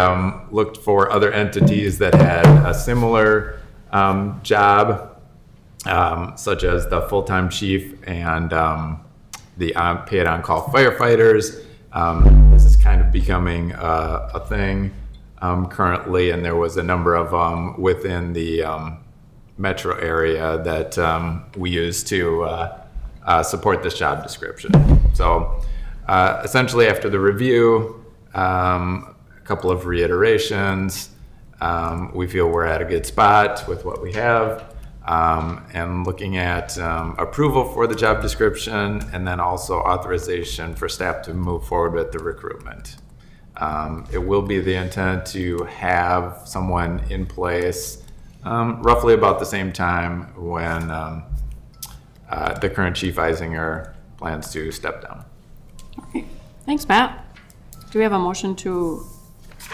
looked for other entities that had a similar job, such as the full-time chief and the paid on-call firefighters. This is kind of becoming a thing currently, and there was a number of them within the metro area that we use to support this job description. So essentially, after the review, a couple of reiterations, we feel we're at a good spot with what we have, and looking at approval for the job description, and then also authorization for staff to move forward with the recruitment. It will be the intent to have someone in place roughly about the same time when the current Chief Eisinger plans to step down. Okay, thanks, Matt. Do we have a motion to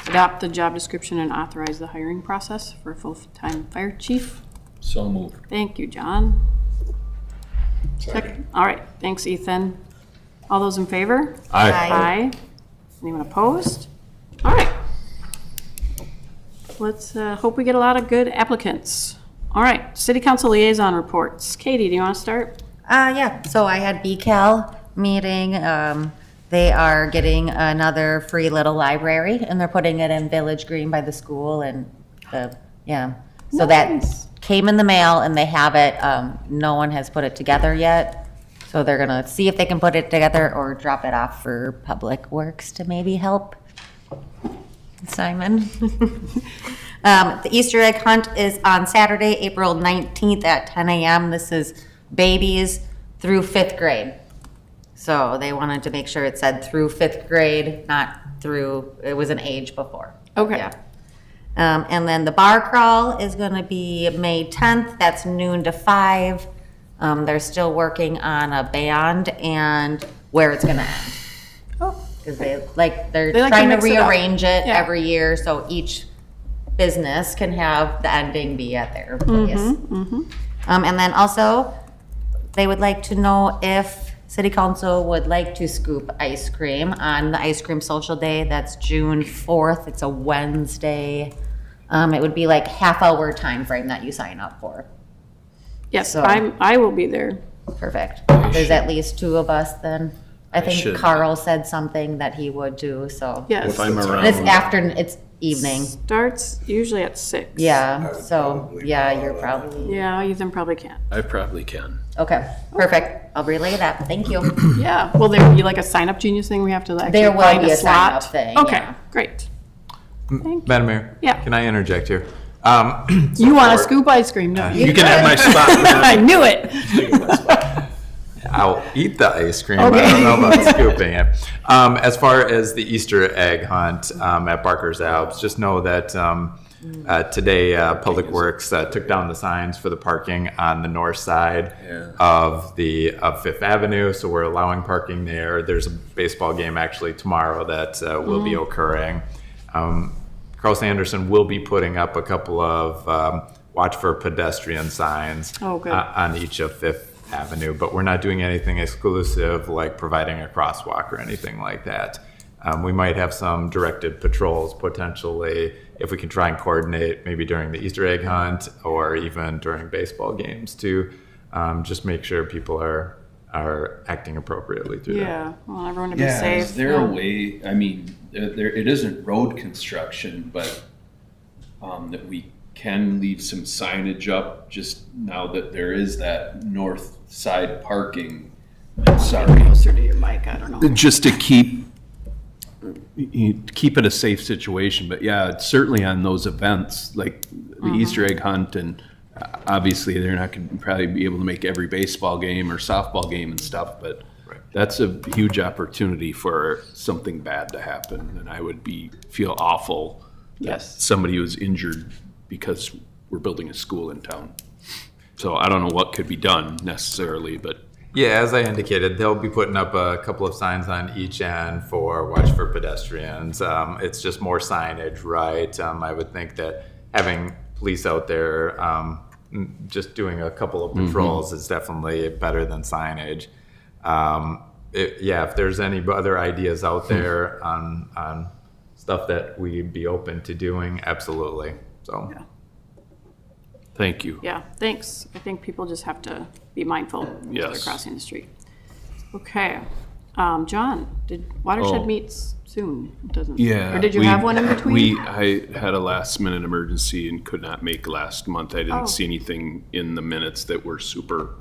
adopt the job description and authorize the hiring process for a full-time fire chief? So moved. Thank you, John. Second. All right, thanks, Ethan. All those in favor? Aye. Aye. Anyone opposed? All right. Let's hope we get a lot of good applicants. All right, city council liaison reports. Katie, do you want to start? Yeah, so I had BCAL meeting. They are getting another free little library, and they're putting it in Village Green by the school, and yeah. So Nice. that came in the mail, and they have it. No one has put it together yet. So they're gonna see if they can put it together or drop it off for Public Works to maybe help Simon. The Easter egg hunt is on Saturday, April 19th at 10 a.m. This is babies through 5th grade. So they wanted to make sure it said through 5th grade, not through, it was an age before. Okay. Yeah. And then the bar crawl is gonna be May 10th, that's noon to 5. They're still working on a band and where it's gonna end. Oh. Because they're They like to trying to mix it up. rearrange it Yeah. every year, so each business can have the ending be at their place. And then also, they would like to know if city council would like to scoop ice cream on the ice cream social day. That's June 4th. It's a Wednesday. It would be like half-hour time frame that you sign up for. Yes, So- I will be there. Perfect. There's at least 2 of us then. I think should. Carl said something that he would do, so. Yes. If I'm around. And it's after, it's evening. Starts usually at 6. Yeah, would so, probably yeah, follow you're that. probably, Yeah, Ethan probably can't. I probably can. okay, perfect. I'll relay that. Thank you. Yeah, will there be like a sign-up genius thing we have to actually There will find be a slot? sign-up thing, Okay, yeah. great. Madam Mayor? Yeah. Can I interject here? You want to scoop ice cream, don't you? You can have my spot. I knew it. I'll eat the ice cream, but I don't know about scooping it. As far as the Easter egg hunt at Barker's Alps, just know that today Public Works took down the signs for the parking on the north side of Fifth Avenue, so we're allowing parking there. There's a baseball game actually tomorrow that will be occurring. Carl Sanderson will be putting up a couple of watch for pedestrian signs Oh, good. on each of Fifth Avenue, but we're not doing anything exclusive like providing a crosswalk or anything like that. We might have some directed patrols potentially if we can try and coordinate maybe during the Easter egg hunt or even during baseball games to just make sure people are acting appropriately through that. Yeah, well, everyone to be Yeah, safe. is there a way, I mean, there, it isn't road construction, but that we can leave some signage up just now that there is that north side parking. I'm sorry. Closer to your mic, I don't know. Just to keep it a safe situation, but yeah, it's certainly on those events, like the Easter egg hunt, and obviously they're not going to probably be able to make every baseball game or softball game and stuff, but that's a huge opportunity for something bad to happen, and I would feel awful that somebody was injured because we're building a school in town. So I don't know what could be done necessarily, but Yeah, as I indicated, they'll be putting up a couple of signs on each end for watch for pedestrians. It's just more signage, right? I would think that having police out there just doing a couple of patrols is definitely better than signage. If there's any other ideas out there on stuff that we'd be open to doing, absolutely. So. Yeah. thank you. Yeah, thanks. I think people just have to be mindful as they're Yes. crossing the street. Okay. John, did Watershed Oh. meets soon? It doesn't. Yeah. Or did you have one in between? I had a last minute emergency and could not make last month. I Oh. didn't see anything in the minutes that were super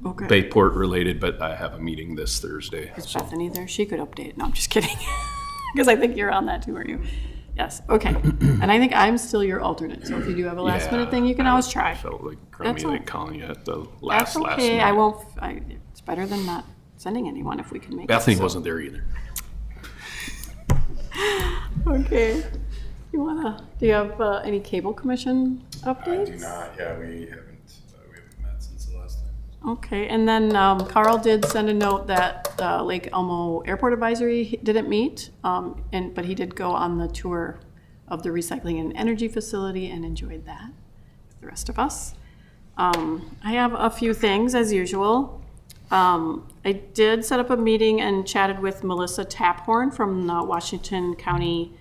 Okay. Bayport related, but I have a meeting this Thursday. Is Bethany there? She could update. No, I'm just kidding. Because I think you're on that too, aren't you? Yes, okay. And I think I'm still your alternate, so if you do have a last minute thing, you can always try. I felt like crummy That's all- like calling you at the That's last okay, minute. I won't, it's better than not sending anyone if we can make it. Bethany so. wasn't there either. Okay. You wanna, do you have any cable commission updates? I do not, yeah, we haven't met since the last time. Okay, and then Carl did send a note that Lake Elmo Airport Advisory didn't meet, but he did go on the tour of the recycling and energy facility and enjoyed that with the rest of us. I have a few things as usual. I did set up a meeting and chatted with Melissa Taphorn from the Washington County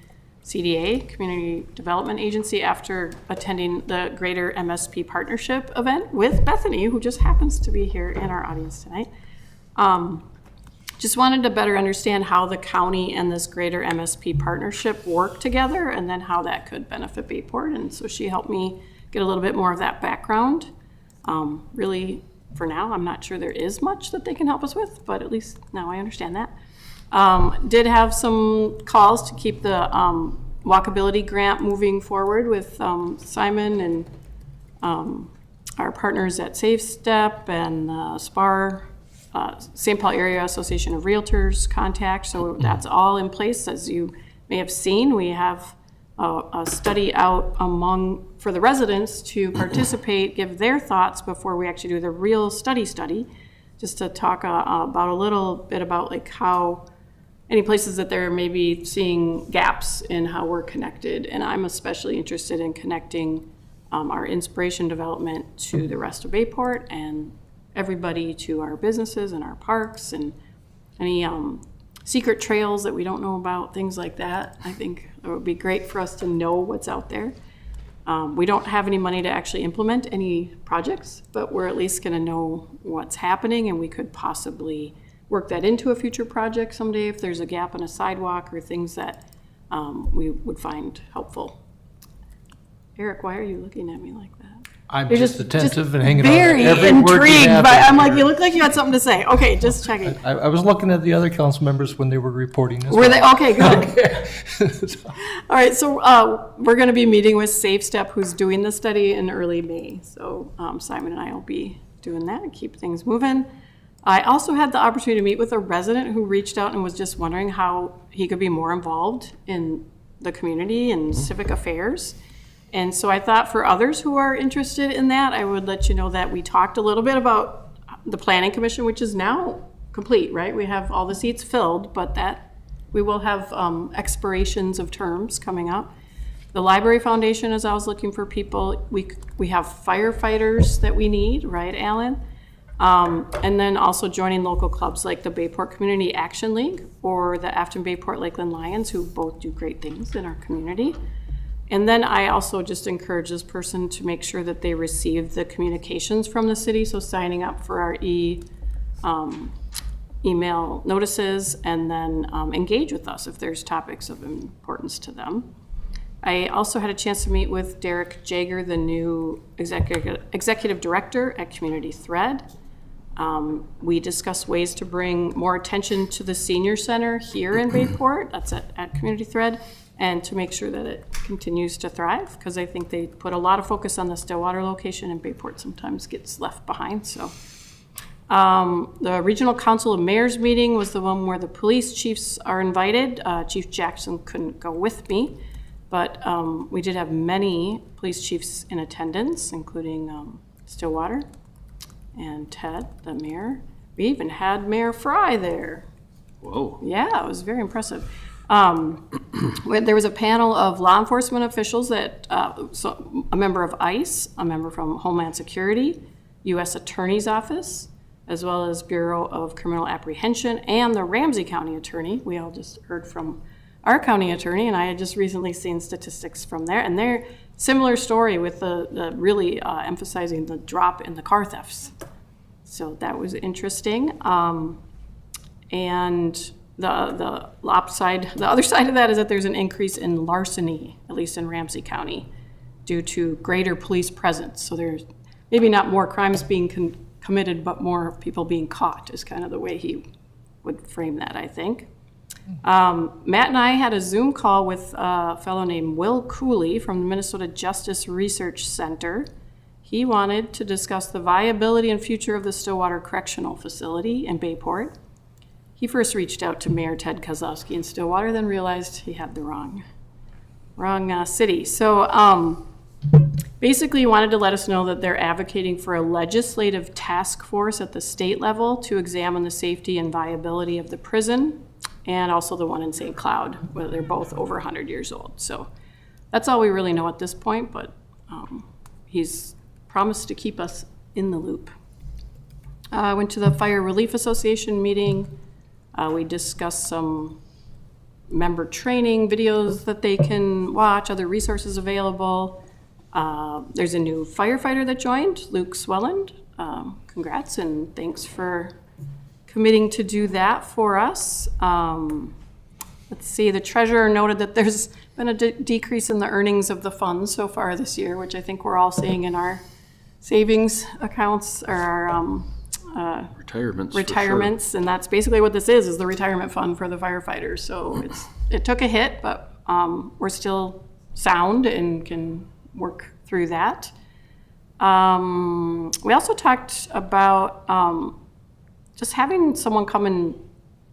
CDA, Community Development Agency, after attending the Greater MSP Partnership event with Bethany, who just happens to be here in our audience tonight. Just wanted to better understand how the county and this Greater MSP Partnership work together and then how that could benefit Bayport. And so she helped me get a little bit more of that background. Really, for now, I'm not sure there is much that they can help us with, but at least now I understand that. Did have some calls to keep the walkability grant moving forward with Simon and our partners at Safe Step and SPAR, St. Paul Area Association of Realtors contact. So that's all in place. As you may have seen, we have a study out for the residents to participate, give their thoughts before we actually do the real study, just to talk about a little bit about like how any places that they're maybe seeing gaps in how we're connected. And I'm especially interested in connecting our inspiration development to the rest of Bayport and everybody to our businesses and our parks and any secret trails that we don't know about, things like that. I think it would be great for us to know what's out there. We don't have any money to actually implement any projects, but we're at least going to know what's happening, and we could possibly work that into a future project someday if there's a gap in a sidewalk or things that we would find helpful. Eric, why are you looking at me like that? I'm You're just attentive and hanging on very to every word you intrigued, have but in I'm like, here. you look like you had something to say. Okay, just checking. I was looking at the other council members when they were reporting as Were they, well. okay, good. All right, so we're gonna be meeting with Safe Step, who's doing the study in early May. So Simon and I will be doing that and keep things moving. I also had the opportunity to meet with a resident who reached out and was just wondering how he could be more involved in the community and civic affairs. And so I thought for others who are interested in that, I would let you know that we talked a little bit about the Planning Commission, which is now complete, right? We have all the seats filled, but that we will have expirations of terms coming up. The Library Foundation is always looking for people. We have firefighters that we need, right, Alan? And then also joining local clubs like the Bayport Community Action League or the Afton Bayport Lakeland Lions, who both do great things in our community. And then I also just encourage this person to make sure that they receive the communications from the city, so signing up for our email notices, and then engage with us if there's topics of importance to them. I also had a chance to meet with Derek Jager, the new executive director at Community Thread. We discussed ways to bring more attention to the senior center here in Bayport, that's at Community Thread, and to make sure that it continues to thrive, because I think they put a lot of focus on the Stillwater location, and Bayport sometimes gets left behind. So the Regional Council of Mayors meeting was the one where the police chiefs are invited. Chief Jackson couldn't go with me, but we did have many police chiefs in attendance, including Stillwater and Ted, the mayor. We even had Mayor Fry there. Whoa. Yeah, it was very impressive. There was a panel of law enforcement officials that, so a member of ICE, a member from Homeland Security, U.S. Attorney's Office, as well as Bureau of Criminal Apprehension, and the Ramsey County Attorney. We all just heard from our county attorney, and I had just recently seen statistics from there, and they're similar story with the really emphasizing the drop in the car thefts. So that was interesting. And the other side of that is that there's an increase in larceny, at least in Ramsey County, due to greater police presence. So there's maybe not more crimes being committed, but more people being caught is kind of the way he would frame that, I think. Matt and I had a Zoom call with a fellow named Will Cooley from the Minnesota Justice Research Center. He wanted to discuss the viability and future of the Stillwater Correctional Facility in Bayport. He first reached out to Mayor Ted Kozlowski in Stillwater, then realized he had the wrong city. So basically he wanted to let us know that they're advocating for a legislative task force at the state level to examine the safety and viability of the prison and also the one in St. Cloud, where they're both over 100 years old. So that's all we really know at this point, but he's promised to keep us in the loop. I went to the Fire Relief Association meeting. We discussed some member training videos that they can watch, other resources available. There's a new firefighter that joined, Luke Swelland. Congrats and thanks for committing to do that for us. Let's see, the treasurer noted that there's been a decrease in the earnings of the funds so far this year, which I think we're all seeing in our savings accounts or our retirements, and that's basically what this is the retirement fund for the firefighters. So it took a hit, but we're still sound and can work through that. We also talked about just having someone come and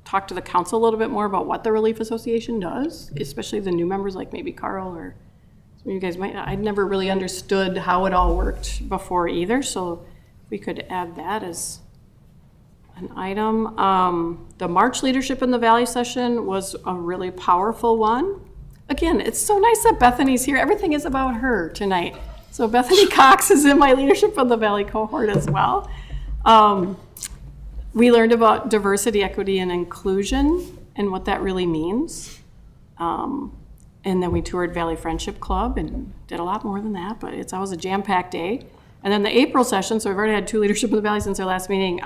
talk to the council a little bit more about what the Relief Association does, especially the new members like maybe Carl or some of you guys might. I'd never really understood how it all worked before either, so we could add that as an item. The March Leadership in the Valley session was a really powerful one. Again, it's so nice that Bethany's here. Everything is about her tonight. So Bethany Cox is in my Leadership in the Valley cohort as well. We learned about diversity, equity, and inclusion and what that really means. And then we toured Valley Friendship Club and did a lot more than that, but it's always a jam-packed day. And then the April session, so we've already had 2 Leadership in the Valley since our last meeting,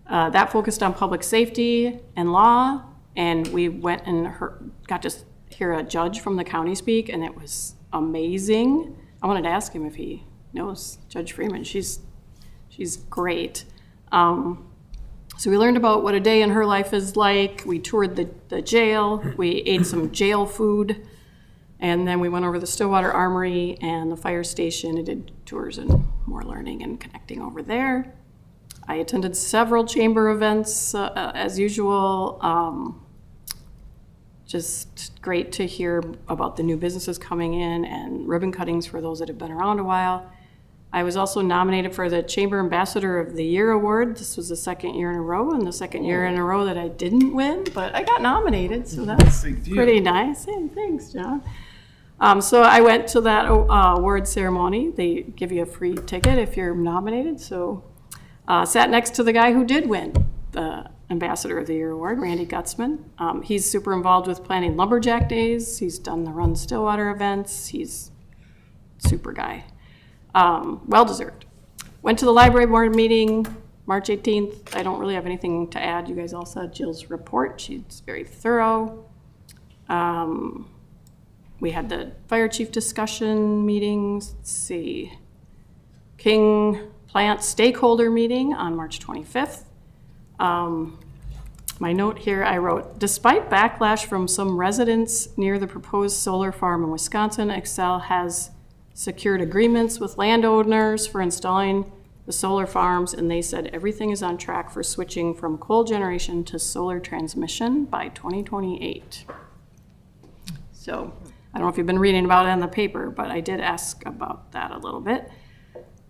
that focused on public safety and law, and we went and got to hear a judge from the county speak, and it was amazing. I wanted to ask him if he knows Judge Freeman. She's great. So we learned about what a day in her life is like. We toured the jail. We ate some jail food. And then we went over the Stillwater Armory and the fire station and did tours and more learning and connecting over there. I attended several chamber events as usual. Just great to hear about the new businesses coming in and ribbon cuttings for those that have been around a while. I was also nominated for the Chamber Ambassador of the Year award. This was the 2nd year in a row, and the 2nd year in a row that I didn't win, but I got nominated, so that's pretty nice. Hey, thanks, John. So I went to that award ceremony. They give you a free ticket if you're nominated. So sat next to the guy who did win the Ambassador of the Year award, Randy Gutzman. He's super involved with planning Lumberjack Days. He's done the Run Stillwater events. He's a super guy. Well-deserved. Went to the library board meeting March 18th. I don't really have anything to add. You guys all saw Jill's report. She's very thorough. We had the fire chief discussion meetings. Let's see. King Plant stakeholder meeting on March 25th. My note here, I wrote, despite backlash from some residents near the proposed solar farm in Wisconsin, Excel has secured agreements with landowners for installing the solar farms, and they said everything is on track for switching from coal generation to solar transmission by 2028. So I don't know if you've been reading about it in the paper, but I did ask about that a little bit.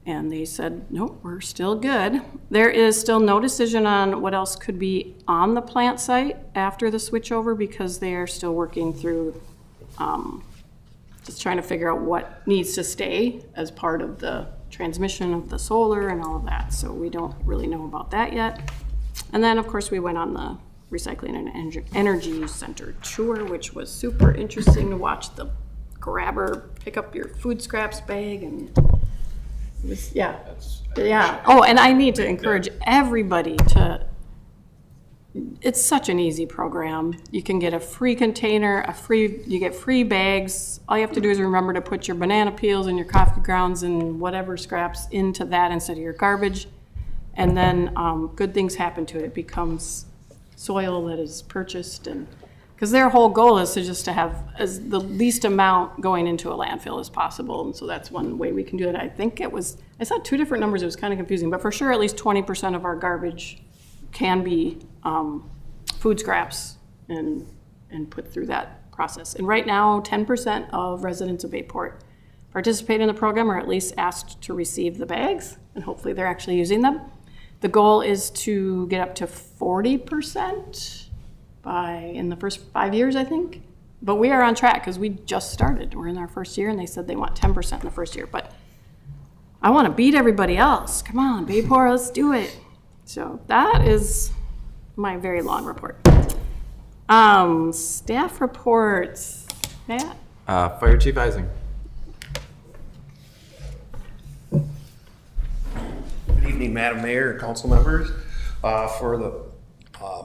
And they said, nope, we're still good. There is still no decision on what else could be on the plant site after the switchover because they are still working through just trying to figure out what needs to stay as part of the transmission of the solar and all of that. So we don't really know about that yet. And then, of course, we went on the Recycling and Energy Center tour, which was super interesting to watch the grabber pick up your food scraps bag. And it was, yeah. Oh, and I need to encourage everybody to it's such an easy program. You can get a free container, you get free bags. All you have to do is remember to put your banana peels and your coffee grounds and whatever scraps into that instead of your garbage. And then good things happen to it. It becomes soil that is purchased, and because their whole goal is to just to have as the least amount going into a landfill as possible. And so that's one way we can do it. I think I saw two different numbers. It was kind of confusing, but for sure at least 20% of our garbage can be food scraps and put through that process. And right now, 10% of residents of Bayport participate in the program or at least asked to receive the bags, and hopefully they're actually using them. The goal is to get up to 40% in the first 5 years, I think. But we are on track because we just started. We're in our first year, and they said they want 10% in the first year. But I want to beat everybody else. Come on, Bayport, let's do it. So that is my very long report. Staff reports. Matt? Fire Chief Ising. Good evening, Madam Mayor and council members. For the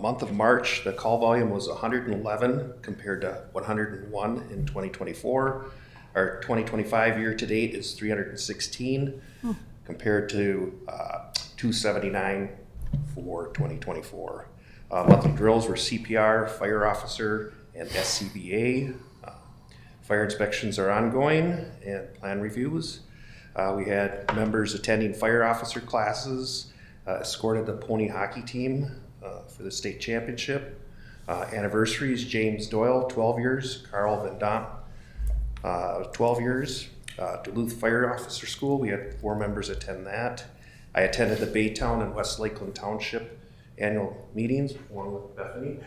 month of March, the call volume was 111 compared to 101 in 2024. Our 2025 year to date is 316 compared to 279 for 2024. Monthly drills were CPR, fire officer, and SCBA. Fire inspections are ongoing and plan reviews. We had members attending fire officer classes, escorted the pony hockey team for the state championship. Anniversaries, James Doyle, 12 years, Carl Van Dam, 12 years. Duluth Fire Officer School, we had 4 members attend that. I attended the Baytown and West Lakeland Township annual meetings, along with Bethany.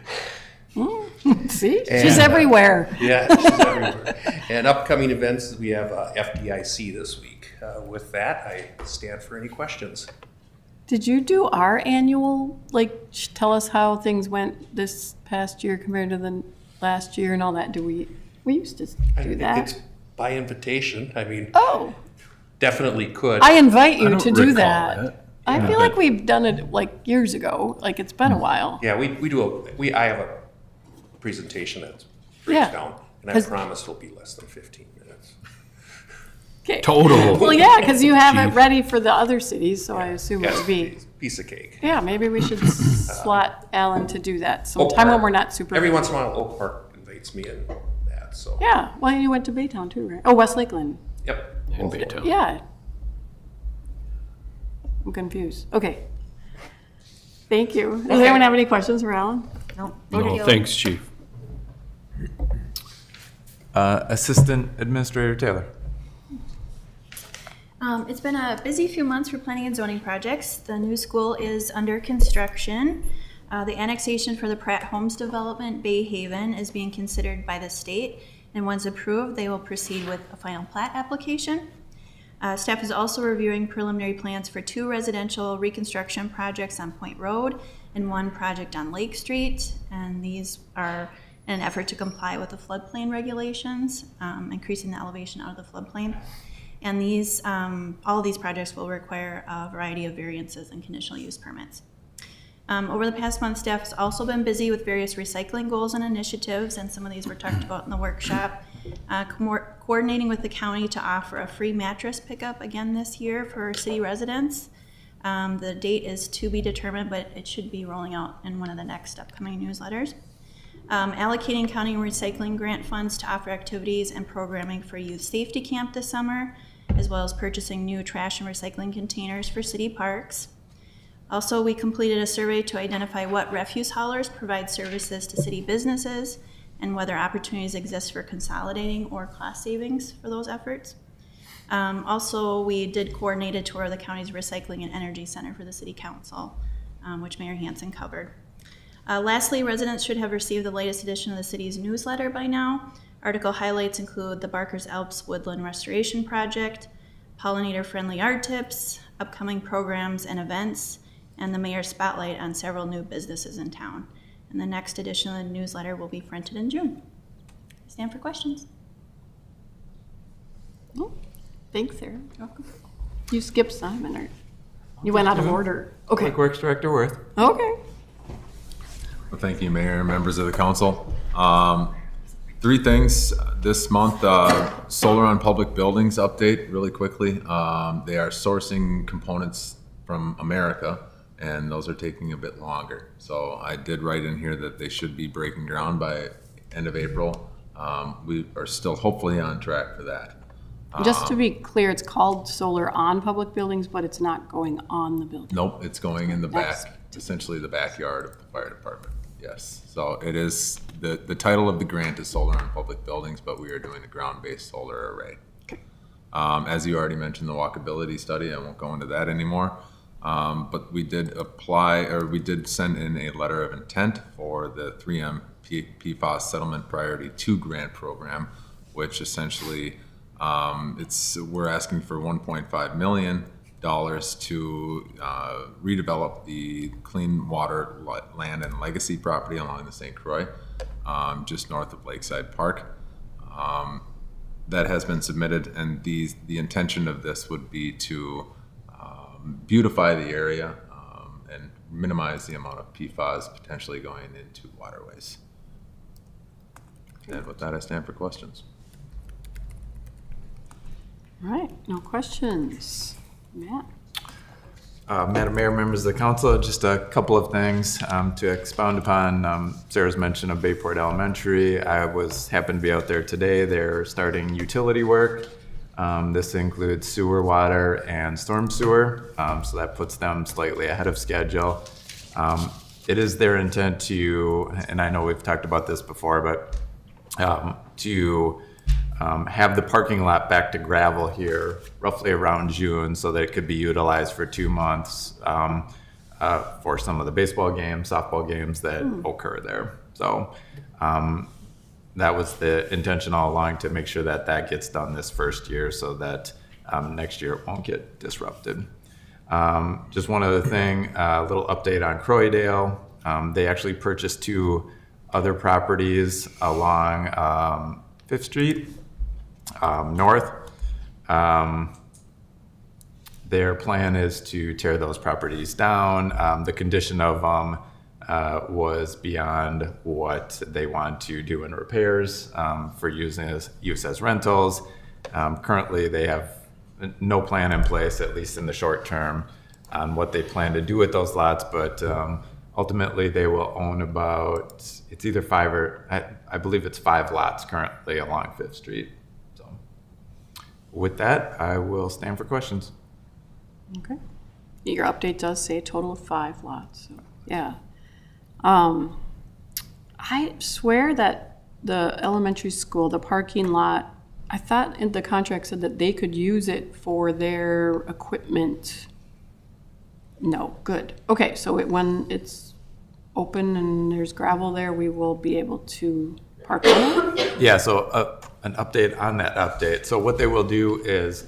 See, she's everywhere. Yeah, she's everywhere. And upcoming events, we have FDIC this week. With that, I stand for any questions. Did you do our annual, tell us how things went this past year compared to the last year and all that? We used to do that. It's by invitation. I mean, definitely could. I invite you I to don't do recall that. that. I feel like we've done it years ago. It's been a while. Yeah, I have a presentation that breaks down, and I promise it'll be less than 15 minutes. Okay. Total. Well, yeah, because you have it ready for the other cities, so I assume it Yes, would be. piece of cake. Yeah, maybe we should slot Alan to do that sometime when we're not super. Every once in a while, Oak Park invites me in that, so. Yeah, well, you went to Baytown too, right? Oh, West Lakeland. Yep. In Baytown. Yeah. I'm confused. Okay. Thank you. Does anyone have any questions for Alan? No. No, thanks, Chief. Assistant Administrator Taylor. It's been a busy few months for planning and zoning projects. The new school is under construction. The annexation for the Pratt Homes development, Bay Haven, is being considered by the state, and once approved, they will proceed with a final plat application. Staff is also reviewing preliminary plans for 2 residential reconstruction projects on Point Road and 1 project on Lake Street, and these are in an effort to comply with the floodplain regulations, increasing the elevation out of the floodplain. And these, all of these projects will require a variety of variances and conditional use permits. Over the past month, staff has also been busy with various recycling goals and initiatives, and some of these were talked about in the workshop. Coordinating with the county to offer a free mattress pickup again this year for city residents. The date is to be determined, but it should be rolling out in one of the next upcoming newsletters. Allocating county recycling grant funds to offer activities and programming for youth safety camp this summer, as well as purchasing new trash and recycling containers for city parks. Also, we completed a survey to identify what refuse haulers provide services to city businesses and whether opportunities exist for consolidating or cost savings for those efforts. Also, we did coordinate a tour of the county's recycling and energy center for the city council, which Mayor Hansen covered. Lastly, residents should have received the latest edition of the city's newsletter by now. Article highlights include the Barker's Alps Woodland Restoration Project, pollinator-friendly art tips, upcoming programs and events, and the mayor's spotlight on several new businesses in town. And the next edition of the newsletter will be printed in June. Stand for questions. Oh, thanks, Sarah. You're welcome. You skipped Simon, or you went out of order. Okay. Public Works Director Worth. Okay. Well, thank you, Mayor and members of the council. 3 things this month. Solar on public buildings update really quickly. They are sourcing components from America, and those are taking a bit longer. So I did write in here that they should be breaking ground by end of April. We are still hopefully on track for that. Just to be clear, it's called solar on public buildings, but it's not going on the building. Nope, it's going in the back, essentially the backyard of the fire department. Yes, so it is, the title of the grant is solar on public buildings, but we are doing a ground-based solar array. Okay. As you already mentioned, the walkability study, I won't go into that anymore. But we did we did send in a letter of intent for the 3M PFAS Settlement Priority 2 grant program, which essentially we're asking for $1.5 million to redevelop the clean water, land, and legacy property along the St. Croix, just north of Lakeside Park. That has been submitted, and the intention of this would be to beautify the area and minimize the amount of PFAS potentially going into waterways. And with that, I stand for questions. All right, no questions. Matt? Madam Mayor, members of the council, just a couple of things to expound upon. Sarah's mention of Bayport Elementary. I happened to be out there today. They're starting utility work. This includes sewer, water, and storm sewer. So that puts them slightly ahead of schedule. It is their intent to, and I know we've talked about this before, but to have the parking lot back to gravel here roughly around June so that it could be utilized for 2 months for some of the baseball games, softball games that occur there. So that was the intention all along, to make sure that that gets done this first year so that next year it won't get disrupted. Just one other thing, a little update on Croydale. They actually purchased 2 other properties along 5th Street north. Their plan is to tear those properties down. The condition of them was beyond what they want to do in repairs for use as rentals. Currently, they have no plan in place, at least in the short term, on what they plan to do with those lots, but ultimately they will own about, it's either 5 or, I believe it's 5 lots currently along 5th Street. So with that, I will stand for questions. Okay. Your update does say a total of 5 lots, so, yeah. I swear that the elementary school, the parking lot, I thought in the contract said that they could use it for their equipment. No, good. Okay, so when it's open and there's gravel there, we will be able to park on it? Yeah, so an update on that update. So what they will do is,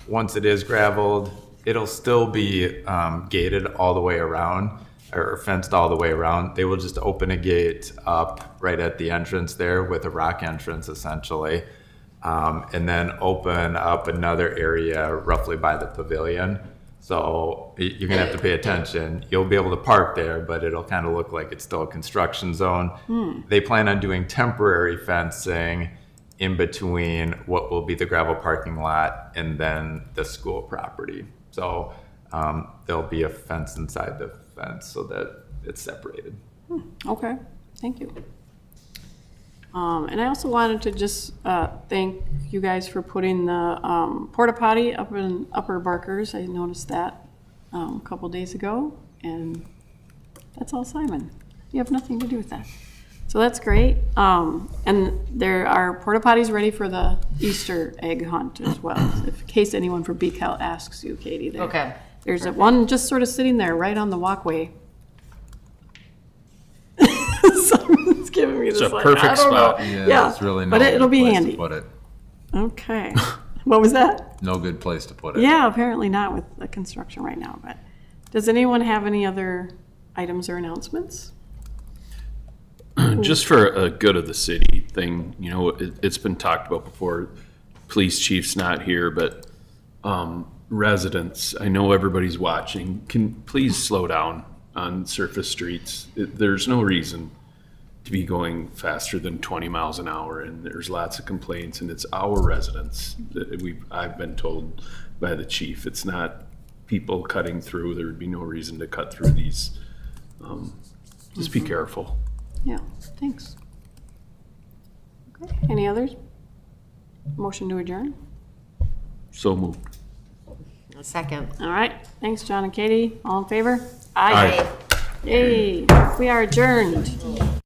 once it is graveled, it'll still be gated all the way around, or fenced all the way around. They will just open a gate up right at the entrance there with a rock entrance essentially, and then open up another area roughly by the pavilion. So you're gonna have to pay attention. You'll be able to park there, but it'll kind of look like it's still a construction zone. They plan on doing temporary fencing in between what will be the gravel parking lot and then the school property. So there'll be a fence inside the fence so that it's separated. Okay, thank you. And I also wanted to just thank you guys for putting the porta potty up in Upper Barkers. I noticed that a couple days ago, and that's all Simon. You have nothing to do with that. So that's great. And there are porta potties ready for the Easter egg hunt as well, in case anyone from BCAL asks you, Katie. There. Okay. There's one just sort of sitting there right on the walkway. Someone's giving me this. It's a like, perfect I don't spot. know. Yeah, there's really no but it'll good be place handy. to put it. Okay. What was that? No good place to put it. Yeah, apparently not with the construction right now. But does anyone have any other items or announcements? Just for a good of the city thing, you know, it's been talked about before. Police chief's not here, but residents, I know everybody's watching. Can please slow down. on surface streets. There's no reason to be going faster than 20 miles an hour, and there's lots of complaints, and it's our residents that I've been told by the chief. It's not people cutting through. There would be no reason to cut through these. Just be careful. Yeah, thanks. Okay, any others? Motion to adjourn? So moved. A second. All right, thanks, John and Katie. All in favor? Aye. Yay, we are adjourned.